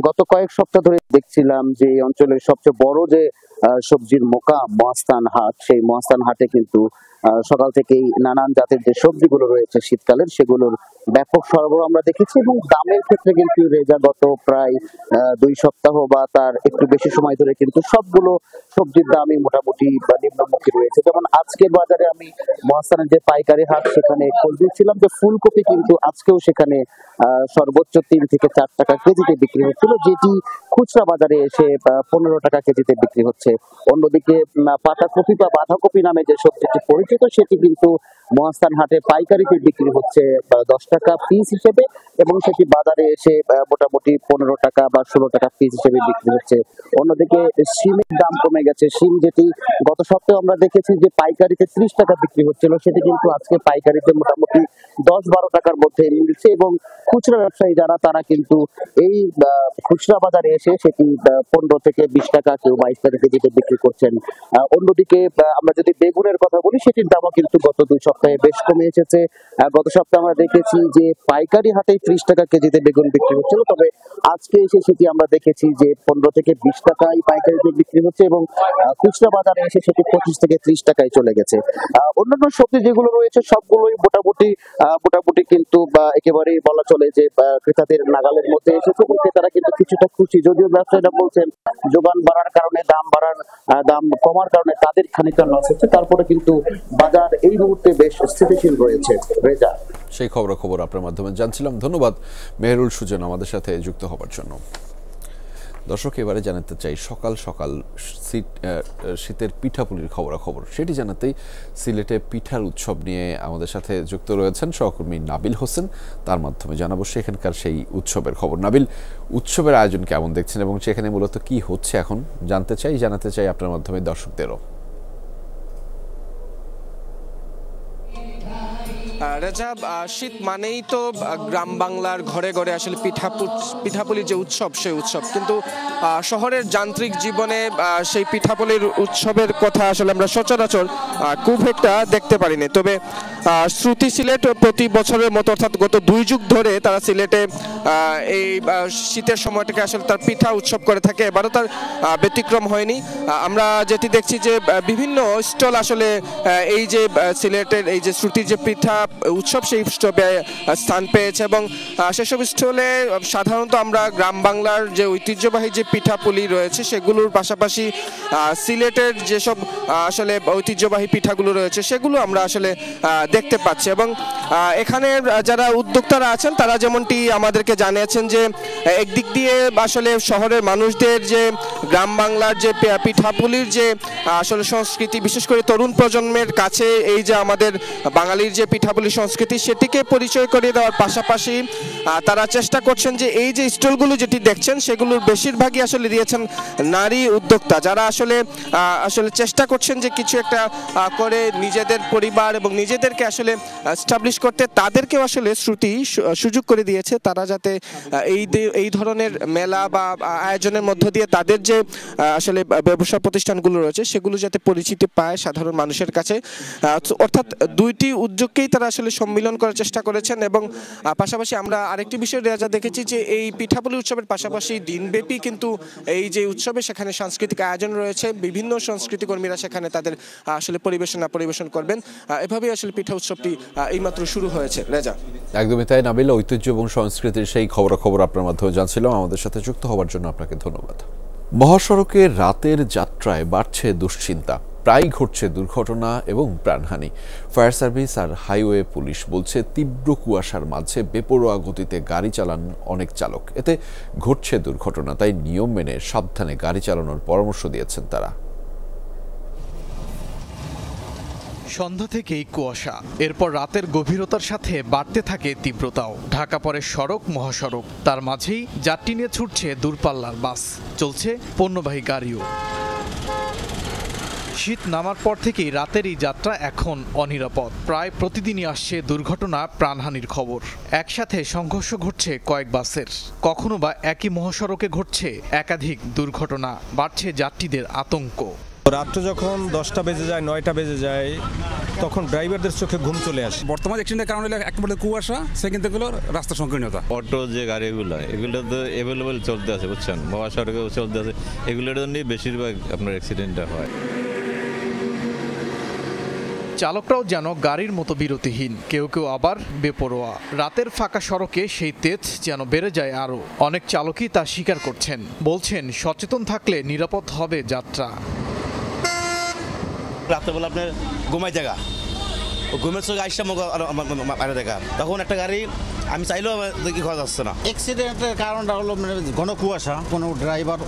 গত কয়েক সপ্তাহ ধরে দেখছিলাম যে এই অঞ্চলের সবচেয়ে বড় যে সবজির মোকাম মহাস্থান হাট, সেই মহাস্থান হাটে কিন্তু সকাল থেকেই নানান জাতের যে সবজিগুলো রয়েছে শীতকালের, সেগুলোর ব্যাপক সরবরাহ আমরা দেখেছি। এবং দামের ক্ষেত্রে কিন্তু রেজা গত প্রায় 2 সপ্তাহ বা তার একটু বেশি সময় ধরে কিন্তু সবগুলো সবজির দামই মোটামুটি নিম্নমুখী রয়েছে। যেমন আজকের বাজারে আমি মহাস্থানের যে পাইকারি হাট, সেখানে খোঁজ দিচ্ছিলাম যে ফুলকপি কিন্তু আজকেও সেখানে সর্বোচ্চ 3 থেকে 4 টাকা কেজিতে বিক্রি হচ্ছিল, যেটি খুচরা বাজারে এসে 15 টাকা কেজিতে বিক্রি হচ্ছে। অন্যদিকে পাতাকপি বা বাঁধাকপি নামে যে সবজিটি পরিচিত, সেটি কিন্তু মহাস্থান হাটে পাইকারিতে বিক্রি হচ্ছে 10 টাকা পিস হিসেবে, এবং সেটি বাজারে এসে মোটামুটি 15 টাকা বা 16 টাকা পিস হিসেবে বিক্রি হচ্ছে। অন্যদিকে শিমের দাম কমে গেছে। শিম যেটি গত সপ্তাহে আমরা দেখেছি যে পাইকারিতে 30 টাকা বিক্রি হচ্ছিল, সেটি কিন্তু আজকে পাইকারিতে মোটামুটি 10-12 টাকার মধ্যে মিলছে। এবং খুচরা ব্যবসায়ী যারা, তারা কিন্তু এই খুচরা বাজারে এসে সেটি 15 থেকে 20 টাকা, কেউ 22 টাকা কেজিতে বিক্রি করছেন। অন্যদিকে আমরা যদি বেগুনের কথা বলি, সেটির দামও কিন্তু গত 2 সপ্তাহে বেশ কমে এসেছে। গত সপ্তাহে আমরা দেখেছি যে পাইকারি হাটে 30 টাকা কেজিতে বেগুন বিক্রি হচ্ছিল, তবে আজকে এসে সেটি আমরা দেখেছি যে 15 থেকে 20 টাকায় পাইকারিতে বিক্রি হচ্ছে, এবং খুচরা বাজারে এসে সেটি 25 থেকে 30 টাকায় চলে গেছে। অন্যান্য সবজি যেগুলো রয়েছে সবগুলোই মোটামুটি কিন্তু একেবারেই বলা চলে যে ক্রেতাদের নাগালের মধ্যে এসেছে, এবং ক্রেতারা কিন্তু কিছুটা খুশি। যদিও ব্যবসায়ীরা বলছেন যোগান বাড়ার কারণে, দাম কমার কারণে তাদের খানিকটা লস হচ্ছে, তারপরে কিন্তু বাজার এই মুহূর্তে বেশ স্থিতিশীল রয়েছে। রেজা, সেই খবর আপনার মাধ্যমে জানছিলাম। ধন্যবাদ মেহেরুল সুজন আমাদের সাথে যুক্ত হবার জন্য। দর্শক, এবারে জানাতে চাই সকাল সকাল শীতের পিঠাপুলির খবরাখবর। সেটি জানাতেই সিলেটে পিঠার উৎসব নিয়ে আমাদের সাথে যুক্ত রয়েছেন সহকর্মী নাবিল হোসেন। তার মাধ্যমে জানাবো সেখানকার সেই উৎসবের খবর। নাবিল, উৎসবের আয়োজন কেমন দেখছেন এবং সেখানে মূলত কি হচ্ছে এখন জানাতে চাই আপনার মাধ্যমে দর্শকদেরও। রেজা, শীত মানেই তো গ্রাম বাংলার ঘরে ঘরে আসলে পিঠাপুলির যে উৎসব সেই উৎসব, কিন্তু শহরের যান্ত্রিক জীবনে সেই পিঠাপুলির উৎসবের কথা আসলে আমরা সচরাচর খুব একটা দেখতে পারিনি। তবে শ্রুতি সিলেট প্রতি বছরের মতো অর্থাৎ গত 2 যুগ ধরে তারা সিলেটে এই শীতের সময়টাকে আসলে তার পিঠা উৎসব করে থাকে। এবারও তার ব্যতিক্রম হয়নি। আমরা যেটি দেখছি যে বিভিন্ন স্টল আসলে এই যে সিলেটের এই যে শ্রুতির যে পিঠা উৎসব সেই উৎসবে স্থান পেয়েছে এবং সেসব স্টলে সাধারণত আমরা গ্রাম বাংলার যে ঐতিহ্যবাহী যে পিঠাপুলি রয়েছে সেগুলোর পাশাপাশি সিলেটের যেসব আসলে ঐতিহ্যবাহী পিঠাগুলো রয়েছে সেগুলো আমরা আসলে দেখতে পাচ্ছি। এবং এখানে যারা উদ্যোক্তারা আছেন তারা যেমনটি আমাদেরকে জানিয়েছেন যে একদিক দিয়ে আসলে শহরের মানুষদের যে গ্রাম বাংলার যে পিঠাপুলির যে আসলে সংস্কৃতি, বিশেষ করে তরুণ প্রজন্মের কাছে এই যে আমাদের বাঙালির যে পিঠাপুলি সংস্কৃতি সেটিকে পরিচয় করিয়ে দেওয়ার পাশাপাশি তারা চেষ্টা করছেন যে এই যে স্টলগুলো যেটি দেখছেন সেগুলোর বেশিরভাগই আসলে দিয়েছেন নারী উদ্যোক্তা, যারা আসলে চেষ্টা করছেন যে কিছু একটা করে নিজেদের পরিবার এবং নিজেদেরকে আসলে এস্টাবলিশ করতে। তাদেরকেও আসলে শ্রুতি সুযোগ করে দিয়েছে তারা যাতে এই ধরনের মেলা বা আয়োজনের মধ্য দিয়ে তাদের যে আসলে ব্যবসা প্রতিষ্ঠানগুলো রয়েছে সেগুলো যাতে পরিচিতি পায় সাধারণ মানুষের কাছে। অর্থাৎ দুইটি উদ্যোগকেই তারা আসলে সম্মিলন করার চেষ্টা করেছেন। এবং পাশাপাশি আমরা আরেকটি বিষয় যা দেখেছি যে এই পিঠাপুলি উৎসবের পাশাপাশি দিনব্যাপী কিন্তু এই যে উৎসবে সেখানে সাংস্কৃতিক আয়োজন রয়েছে, বিভিন্ন সংস্কৃতি কর্মীরা সেখানে তাদের আসলে পরিবেশন করবেন। এভাবেই আসলে পিঠা উৎসবটি এইমাত্র শুরু হয়েছে। রেজা, একদমই তাই নাবিল। ঐতিহ্য এবং সংস্কৃতির সেই খবরাখবর আপনার মাধ্যমে জানছিলাম। আমাদের সাথে যুক্ত হওয়ার জন্য আপনাকে ধন্যবাদ। মহাসড়কে রাতের যাত্রায় বাড়ছে দুশ্চিন্তা, প্রায় ঘটছে দুর্ঘটনা এবং প্রাণহানি। ফায়ার সার্ভিস আর হাইওয়ে পুলিশ বলছে তীব্র কুয়াশার মাঝে বেপরোয়া গতিতে গাড়ি চালান অনেক চালক, এতে ঘটছে দুর্ঘটনা। তাই নিয়ম মেনে সাবধানে গাড়ি চালানোর পরামর্শ দিয়েছেন তারা। সন্ধ্যা থেকেই কুয়াশা, এরপর রাতের গভীরতার সাথে বাড়তে থাকে তীব্রতাও। ঢাকা পড়ে সড়ক মহাসড়ক, তার মাঝেই যাত্রী নিয়ে ছুটছে দূরপাল্লার বাস, চলছে পণ্যবাহী গাড়িও। শীত নামার পর থেকেই রাতের এই যাত্রা এখন অনিরাপদ। প্রায় প্রতিদিনই আসছে দুর্ঘটনা, প্রাণহানির খবর। একসাথে সংঘর্ষ ঘটছে কয়েক বাসের, কখনো বা একই মহাসড়কে ঘটছে একাধিক দুর্ঘটনা, বাড়ছে যাত্রীদের আতঙ্ক। রাত্রে যখন 10টা বেজে যায়, 9টা বেজে যায়, তখন ড্রাইভারদের চোখে ঘুম চলে আসে। বর্তমান অ্যাক্সিডেন্টের কারণ হলো একেবারে কুয়াশা, সেকেন্ড থেকে হলো রাস্তা সংকীর্ণতা। অটো যে গাড়িগুলো এগুলো তো অ্যাভেলেবল চলতে আছে, বুঝছেন, মহাসড়কেও চলতে আছে, এগুলোর জন্যই বেশিরভাগ আপনার অ্যাক্সিডেন্টটা হয়। চালকরাও যেন গাড়ির মতো বিরতিহীন, কেউ কেউ আবার বেপরোয়া। রাতের ফাঁকা সড়কে সেই তেজ যেন বেড়ে যায় আরও। অনেক চালকই তা স্বীকার করছেন, বলছেন সচেতন থাকলে নিরাপদ হবে যাত্রা। রাত্রেবেলা আপনার ঘুমাই জায়গা, ঘুমের চোখে আইসা আরে দেখা, তখন একটা গাড়ি আমি চাইলেও কি করা যাচ্ছে না। অ্যাক্সিডেন্টের কারণটা হলো ঘন কুয়াশা। কোনো ড্রাইভার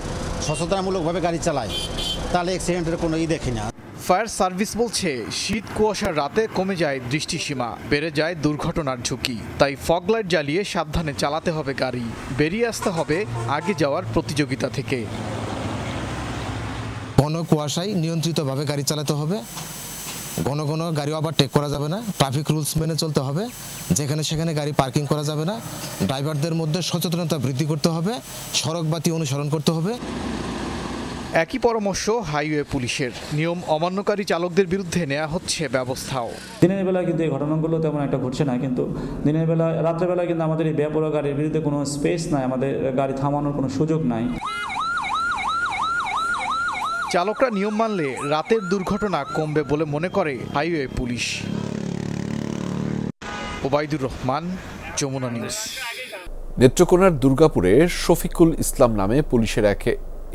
সচেতনমূলকভাবে গাড়ি চালায় তাহলে অ্যাক্সিডেন্টের কোনো দেখি না। ফায়ার সার্ভিস বলছে শীত কুয়াশার রাতে কমে যায় দৃষ্টিসীমা, বেড়ে যায় দুর্ঘটনার ঝুঁকি। তাই ফগ লাইট জ্বালিয়ে সাবধানে চালাতে হবে গাড়ি, বেরিয়ে আসতে হবে আগে যাওয়ার প্রতিযোগিতা থেকে। ঘন কুয়াশায় নিয়ন্ত্রিতভাবে গাড়ি চালাতে হবে, ঘন ঘন গাড়ি ওভারটেক করা যাবে না, ট্রাফিক রুলস মেনে চলতে হবে, যেখানে সেখানে গাড়ি পার্কিং করা যাবে না, ড্রাইভারদের মধ্যে সচেতনতা বৃদ্ধি করতে হবে, সড়ক বাতি অনুসরণ করতে হবে। একই পরামর্শ হাইওয়ে পুলিশের, নিয়ম অমান্যকারী চালকদের বিরুদ্ধে নেওয়া হচ্ছে ব্যবস্থাও। দিনের বেলা কিন্তু এই ঘটনাগুলো তেমন একটা ঘটছে না, কিন্তু দিনের বেলা রাত্রেবেলা কিন্তু আমাদের এই বেপরোয়া গাড়ির বিরুদ্ধে কোনো স্পেস নাই, আমাদের গাড়ি থামানোর কোনো সুযোগ নাই। চালকরা নিয়ম মানলে রাতের দুর্ঘটনা কমবে বলে মনে করে highway police. Obaidur Rahman, Jamuna news. নেত্রকোনার দুর্গাপুরে শফিকুল ইসলাম নামে পুলিশের এক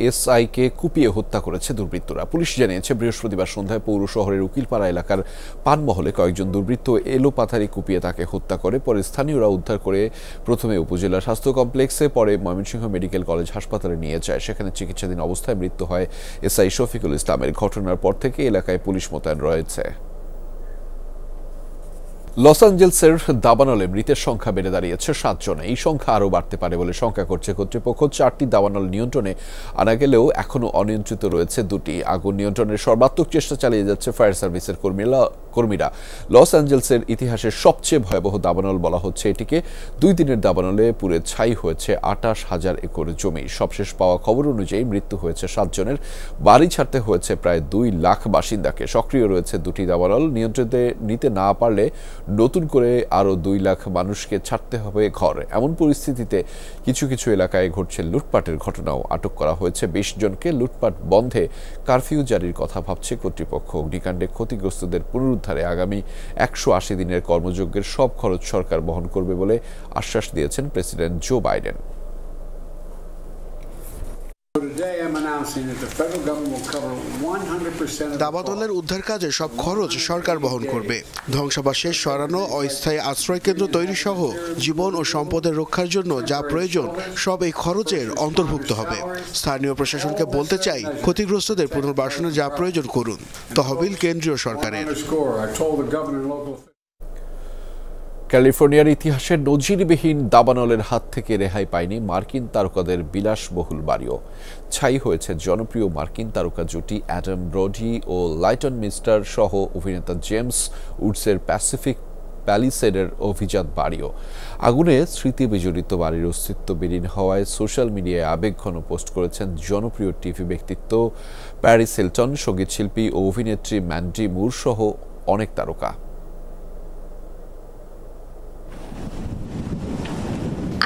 এসআইকে কুপিয়ে হত্যা করেছে দুর্বৃত্তরা। পুলিশ জানিয়েছে বৃহস্পতিবার সন্ধ্যায় পৌর শহরের উকিলপাড়া এলাকার পানমহলে কয়েকজন দুর্বৃত্ত এলোপাথারি কুপিয়ে তাকে হত্যা করে। পরে স্থানীয়রা উদ্ধার করে প্রথমে উপজেলা স্বাস্থ্য কমপ্লেক্সে, পরে ময়মনসিংহ মেডিকেল কলেজ হাসপাতালে নিয়ে যায়। সেখানে চিকিৎসাধীন অবস্থায় মৃত্যু হয় এসআই শফিকুল ইসলামের। ঘটনার পর থেকে এলাকায় পুলিশ মোতায়েন রয়েছে। লস অ্যাঞ্জেলসের দাবানলে মৃতের সংখ্যা বেড়ে দাঁড়িয়েছে 7 জনে। এই সংখ্যা আরও বাড়তে পারে বলে শঙ্কা করছে কর্তৃপক্ষ। 4টি দাবানল নিয়ন্ত্রণে আনা গেলেও এখনও অনিয়ন্ত্রিত রয়েছে 2টি। আগুন নিয়ন্ত্রণের সর্বাত্মক চেষ্টা চালিয়ে যাচ্ছে ফায়ার সার্ভিসের কর্মীরা। লস অ্যাঞ্জেলসের ইতিহাসের সবচেয়ে ভয়াবহ দাবানল বলা হচ্ছে এটিকে। 2 দিনের দাবানলে পুড়ে ছাই হয়েছে 28,000 একর জমি। সবশেষ পাওয়া খবর অনুযায়ী মৃত্যু হয়েছে 7 জনের। বাড়ি ছাড়তে হয়েছে প্রায় 2 লাখ বাসিন্দাকে। সক্রিয় রয়েছে 2টি দাবানল। নিয়ন্ত্রণে নিতে না পারলে নতুন করে আরও 2 লাখ মানুষকে ছাড়তে হবে ঘর। এমন পরিস্থিতিতে কিছু কিছু এলাকায় ঘটছে লুটপাটের ঘটনাও। আটক করা হয়েছে 20 জনকে। লুটপাট বন্ধে কারফিউ জারির কথা ভাবছে কর্তৃপক্ষ। অগ্নিকাণ্ডে ক্ষতিগ্রস্তদের পুনরুদ্ধারে আগামী 180 দিনের কর্মযজ্ঞের সব খরচ সরকার বহন করবে বলে আশ্বাস দিয়েছেন প্রেসিডেন্ট জো বাইডেন। দাবানলের উদ্ধার কাজে সব খরচ সরকার বহন করবে। ধ্বংসাবশেষ সরানো, অস্থায়ী আশ্রয়কেন্দ্র তৈরি সহ জীবন ও সম্পদের রক্ষার জন্য যা প্রয়োজন সব এই খরচের অন্তর্ভুক্ত হবে। স্থানীয় প্রশাসনকে বলতে চাই, ক্ষতিগ্রস্তদের পুনর্বাসনে যা প্রয়োজন করুন। তহবিল কেন্দ্রীয় সরকারের। ক্যালিফোর্নিয়ার ইতিহাসের নজিরবিহীন দাবানলের হাত থেকে রেহাই পায়নি মার্কিন তারকাদের বিলাসবহুল বাড়িও। ছাই হয়েছে জনপ্রিয় মার্কিন তারকা জুটি অ্যাডাম ব্রডি ও লাইটন মিস্টার সহ অভিনেতা জেমস উডসের প্যাসিফিক প্যালিসেডের অভিজাত বাড়িও। আগুনে স্মৃতি বিজড়িত বাড়ির অস্তিত্ব বিলীন হওয়ায় সোশ্যাল মিডিয়ায় আবেগঘন পোস্ট করেছেন জনপ্রিয় টিভি ব্যক্তিত্ব প্যারিস হিলটন, সঙ্গীতশিল্পী ও অভিনেত্রী ম্যান্ডি মুর সহ অনেক তারকা।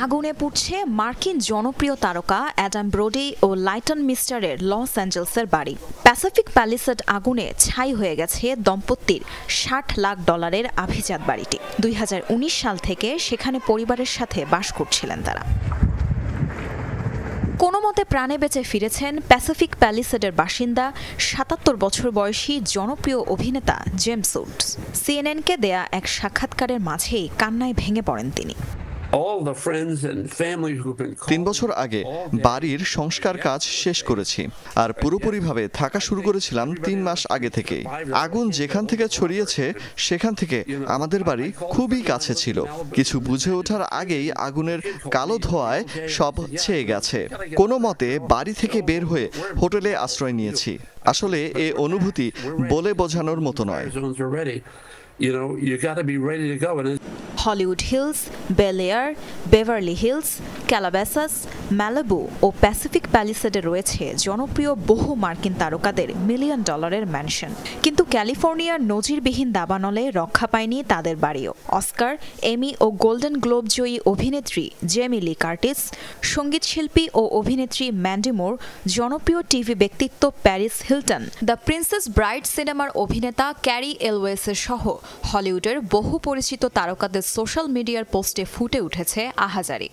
আগুনে পুড়ছে মার্কিন জনপ্রিয় তারকা অ্যাডাম ব্রোডি ও লাইটন মিস্টারের লস অ্যাঞ্জেলসের বাড়ি। প্যাসিফিক প্যালিসেড আগুনে ছাই হয়ে গেছে দম্পতির $60 লাখ আভিজাত বাড়িটি। 2019 সাল থেকে সেখানে পরিবারের সাথে বাস করছিলেন তারা। কোনো মতে প্রাণে বেঁচে ফিরেছেন প্যাসিফিক প্যালিসেডের বাসিন্দা 77 বছর বয়সী জনপ্রিয় অভিনেতা জেমস উডস। সিএনএনকে দেয়া এক সাক্ষাৎকারের মাঝেই কান্নায় ভেঙে পড়েন তিনি। 3 বছর আগে বাড়ির সংস্কার কাজ শেষ করেছি, আর পুরোপুরিভাবে থাকা শুরু করেছিলাম 3 মাস আগে থেকে। আগুন যেখান থেকে ছড়িয়েছে সেখান থেকে আমাদের বাড়ি খুবই কাছে ছিল। কিছু বুঝে ওঠার আগেই আগুনের কালো ধোঁয়ায় সব ছেয়ে গেছে। কোনো মতে বাড়ি থেকে বের হয়ে হোটেলে আশ্রয় নিয়েছি। আসলে এ অনুভূতি বলে বোঝানোর মতো নয়। Hollywood Hills, Bel Air, Beverly Hills, Calabasas, Malibu ও প্যাসিফিক প্যালিসেডে রয়েছে জনপ্রিয় বহু মার্কিন তারকাদের $1 মিলিয়ন ম্যানশন। কিন্তু ক্যালিফোর্নিয়ার নজিরবিহীন দাবানলে রক্ষা পায়নি তাদের বাড়িও। অস্কার, এমি ও গোল্ডেন গ্লোব জয়ী অভিনেত্রী জেমি লি কার্টিস, সঙ্গীতশিল্পী ও অভিনেত্রী ম্যান্ডি মুর, জনপ্রিয় টিভি ব্যক্তিত্ব Paris Hilton, the princess bride সিনেমার অভিনেতা ক্যারি এলওয়েসের সহ হলিউডের বহু পরিচিত তারকাদের সোশ্যাল মিডিয়ার পোস্টে ফুটে উঠেছে আহাজারি।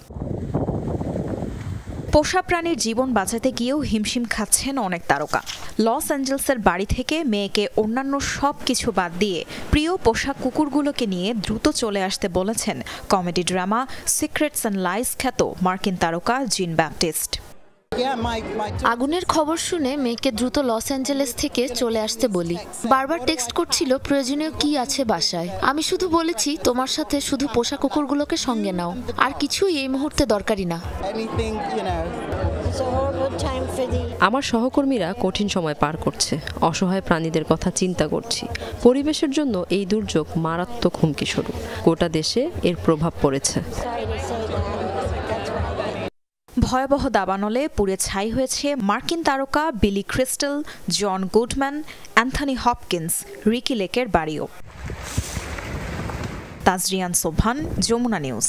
পোষা প্রাণীর জীবন বাঁচাতে গিয়েও হিমশিম খাচ্ছেন অনেক তারকা। লস অ্যাঞ্জেলসের বাড়ি থেকে মেয়েকে অন্যান্য সব কিছু বাদ দিয়ে প্রিয় পোষা কুকুরগুলোকে নিয়ে দ্রুত চলে আসতে বলেছেন comedy drama secrets and lies খ্যাত মার্কিন তারকা জিন ব্যাপটিস্ট। আগুনের খবর শুনে মেয়েকে দ্রুত লস অ্যাঞ্জেলেস থেকে চলে আসতে বলি। বারবার টেক্সট করছিল প্রয়োজনীয় কি আছে বাসায়। আমি শুধু বলেছি তোমার সাথে শুধু পোষা কুকুরগুলোকে সঙ্গে নাও, আর কিছুই এই মুহূর্তে দরকারি না। আমার সহকর্মীরা কঠিন সময় পার করছে। অসহায় প্রাণীদের কথা চিন্তা করছি। পরিবেশের জন্য এই দুর্যোগ মারাত্মক হুমকি স্বরূপ। গোটা দেশে এর প্রভাব পড়েছে। ভয়াবহ দাবানলে পুড়ে ছাই হয়েছে মার্কিন তারকা বিলি ক্রিস্টেল, জন গুডম্যান, অ্যান্থনি হপকিন্স, রিকি লেকের বাড়িও। তাজরিয়ান সোবহান, যমুনা নিউজ।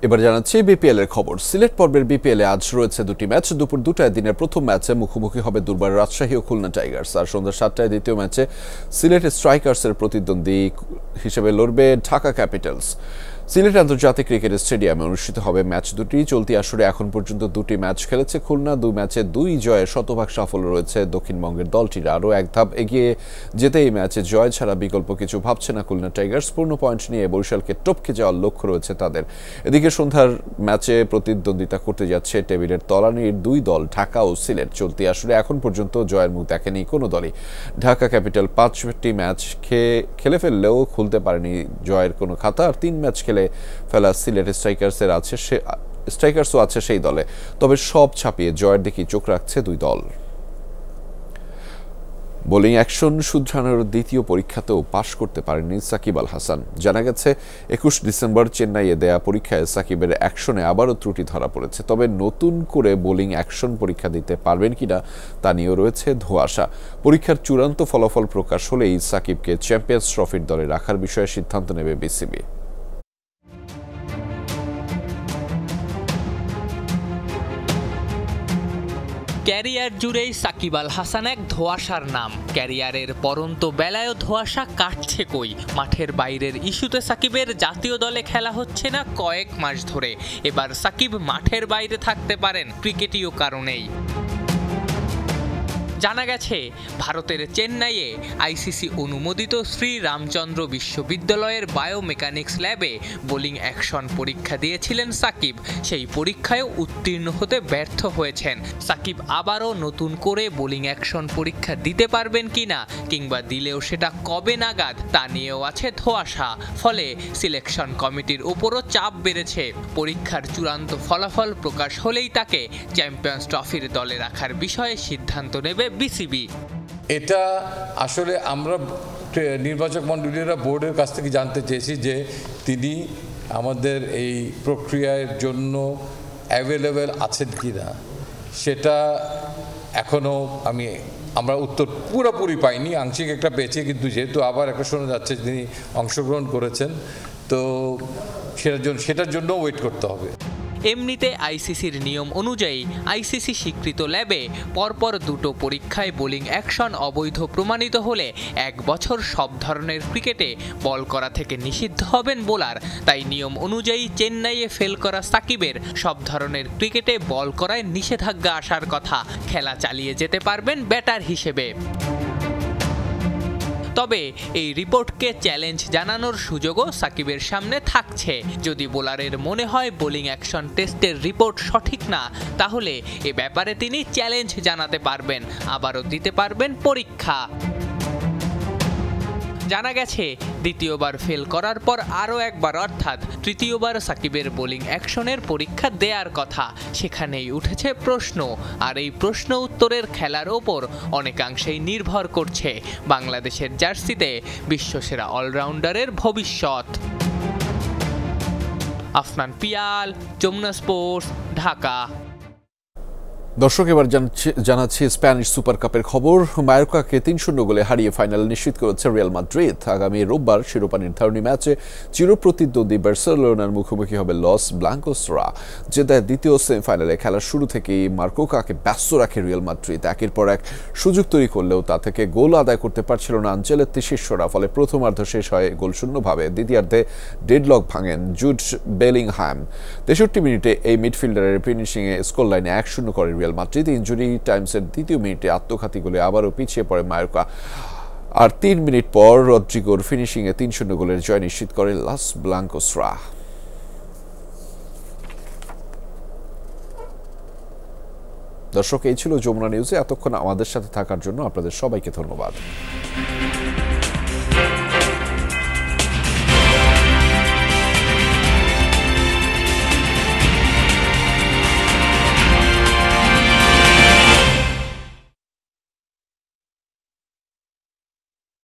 এবার জানাচ্ছি বিপিএল এর খবর। সিলেট পর্বের বিপিএল এ আজ রয়েছে 2টি ম্যাচ। দুপুর 2টায় দিনের প্রথম ম্যাচে মুখোমুখি হবে দুর্বার রাজশাহী ও খুলনা টাইগার্স, আর সন্ধ্যা 7টায় দ্বিতীয় ম্যাচে সিলেট স্ট্রাইকার্সের প্রতিদ্বন্দ্বী হিসেবে লড়বে ঢাকা ক্যাপিটালস। সিলেট আন্তর্জাতিক ক্রিকেট স্টেডিয়ামে অনুষ্ঠিত হবে ম্যাচ দুটি। চলতি আসরে এখন পর্যন্ত দুটি ম্যাচ খেলেছে খুলনা। 2 ম্যাচে 2 জয়ে শতভাগ সাফল্য রয়েছে দক্ষিণবঙ্গের দলটির। আরও এক ধাপ এগিয়ে যেতে এই ম্যাচে জয় ছাড়া বিকল্প কিছু ভাবছে না খুলনা টাইগার্স। পূর্ণ পয়েন্ট নিয়ে বরিশালকে টপকে যাওয়ার লক্ষ্য রয়েছে তাদের। এদিকে সন্ধ্যার ম্যাচে প্রতিদ্বন্দ্বিতা করতে যাচ্ছে টেবিলের তলানির 2 দল ঢাকা ও সিলেট। চলতি আসরে এখন পর্যন্ত জয়ের মুখ দেখেনি কোনো দলই। ঢাকা ক্যাপিটাল 5টি ম্যাচ খেলে ফেললেও খুলতে পারেনি জয়ের কোনো খাতা। আর 3 ম্যাচ ফেলা সিলেট স্ট্রাইকার্সও আছে সেই দলে। তবে সব ছাপিয়ে জয়ের দিকে চোখ রাখছে 2 দল। বোলিং অ্যাকশন শুধরানোর দ্বিতীয় পরীক্ষাতেও পাশ করতে পারেননি সাকিব আল হাসান। জানা গেছে 21 ডিসেম্বর চেন্নাইয়ে দেয়া পরীক্ষায় সাকিবের অ্যাকশনে আবারও ত্রুটি ধরা পড়েছে। তবে নতুন করে বোলিং অ্যাকশন পরীক্ষা দিতে পারবেন কিনা তা নিয়েও রয়েছে ধোঁয়াশা। পরীক্ষার চূড়ান্ত ফলাফল প্রকাশ হলেই সাকিবকে চ্যাম্পিয়ন্স ট্রফির দলে রাখার বিষয়ে সিদ্ধান্ত নেবে বিসিবি। ক্যারিয়ার জুড়েই সাকিব আল হাসান এক ধোঁয়াশার নাম। ক্যারিয়ারের পরন্ত বেলায়ও ধোঁয়াশা কাটছে কই। মাঠের বাইরের ইস্যুতে সাকিবের জাতীয় দলে খেলা হচ্ছে না কয়েক মাস ধরে। এবার সাকিব মাঠের বাইরে থাকতে পারেন ক্রিকেটীয় কারণেই। জানা গেছে ভারতের চেন্নাইয়ে আইসিসি অনুমোদিত শ্রী রামচন্দ্র বিশ্ববিদ্যালয়ের বায়োমেকানিক্স ল্যাবে বোলিং অ্যাকশন পরীক্ষা দিয়েছিলেন সাকিব। সেই পরীক্ষায় উত্তীর্ণ হতে ব্যর্থ হয়েছেন। সাকিব আবারও নতুন করে বোলিং অ্যাকশন পরীক্ষা দিতে পারবেন কিনা, কিংবা দিলেও সেটা কবে নাগাদ, তা নিয়েও আছে ধোঁয়াশা। ফলে সিলেকশন কমিটির উপরও চাপ বেড়েছে। পরীক্ষার চূড়ান্ত ফলাফল প্রকাশ হলেই তাকে চ্যাম্পিয়ন্স ট্রফির দলে রাখার বিষয়ে সিদ্ধান্ত নেবে বিসিবি। এটা আসলে আমরা নির্বাচক মণ্ডলীরা বোর্ডের কাছ থেকে জানতে চেয়েছি যে তিনি আমাদের এই প্রক্রিয়ার জন্য অ্যাভেলেবেল আছেন কি না। সেটা এখনও আমরা উত্তর পুরোপুরি পাইনি, আংশিক একটা পেয়েছি। কিন্তু যেহেতু আবার একটা শোনা যাচ্ছে তিনি অংশগ্রহণ করেছেন, তো সেটার জন্য ওয়েট করতে হবে। এমনিতে আইসিসির নিয়ম অনুযায়ী আইসিসি স্বীকৃত ল্যাবে পরপর 2টো পরীক্ষায় বোলিং অ্যাকশন অবৈধ প্রমাণিত হলে 1 বছর সব ধরনের ক্রিকেটে বল করা থেকে নিষিদ্ধ হবেন বোলার। তাই নিয়ম অনুযায়ী চেন্নাইয়ে ফেল করা সাকিবের সব ধরনের ক্রিকেটে বল করায় নিষেধাজ্ঞা আসার কথা। খেলা চালিয়ে যেতে পারবেন ব্যাটার হিসেবে। তবে এই রিপোর্টকে চ্যালেঞ্জ জানানোর সুযোগও সাকিবের সামনে থাকছে। যদি বোলারের মনে হয় বোলিং অ্যাকশন টেস্টের রিপোর্ট সঠিক না, তাহলে এ ব্যাপারে তিনি চ্যালেঞ্জ জানাতে পারবেন, আবারও দিতে পারবেন পরীক্ষা। জানা গেছে দ্বিতীয়বার ফেল করার পর আরও একবার অর্থাৎ তৃতীয়বার সাকিবের বোলিং অ্যাকশনের পরীক্ষা দেওয়ার কথা। সেখানেই উঠেছে প্রশ্ন, আর এই প্রশ্ন উত্তরের খেলার ওপর অনেকাংশেই নির্ভর করছে বাংলাদেশের জার্সিতে বিশ্বসেরা অলরাউন্ডারের ভবিষ্যৎ। আফনান পিয়াল, যমুনা স্পোর্টস, ঢাকা। দর্শক, এবার জানাচ্ছি স্প্যানিশ সুপার কাপের খবর। মায়োর্কাকে 3-0 গোলে হারিয়ে ফাইনাল নিশ্চিত করেছে রিয়াল মাদ্রিদ। আগামী রোববার শিরোপা নির্ধারণী ম্যাচে চিরপ্রতিদ্বন্দ্বী বার্সেলোনার মুখোমুখি হবে লস ব্লাঙ্কোসরা। জেদায় দ্বিতীয় সেমিফাইনালে খেলার শুরু থেকেই মার্কোকাকে ব্যস্ত রাখে রিয়াল মাদ্রিদ। একের পর এক সুযোগ তৈরি করলেও তা থেকে গোল আদায় করতে পারছিল না আনচেলত্তি শিষ্যরা। ফলে প্রথমার্ধ শেষ হয় গোলশূন্যভাবে। দ্বিতীয়ার্ধে ডেডলক ভাঙেন জুড বেলিংহ্যাম। 63 মিনিটে এই মিডফিল্ডারের ফিনিশিংয়ে স্কোর লাইনে 1-0 করে রিয়াল মাদ্রিদ। ইনজুরি টাইমসের দ্বিতীয় মিনিটে আত্মঘাতী গোলে আবারও পিছিয়ে পড়ে মায়োর্কা। আর 3 মিনিট পর রদ্রিগোর ফিনিশিংয়ে 3-0 গোলের জয় নিশ্চিত করে লস ব্লাঙ্কোসরা। দর্শক, এই ছিল যমুনা নিউজে। এতক্ষণ আমাদের সাথে থাকার জন্য আপনাদের সবাইকে ধন্যবাদ।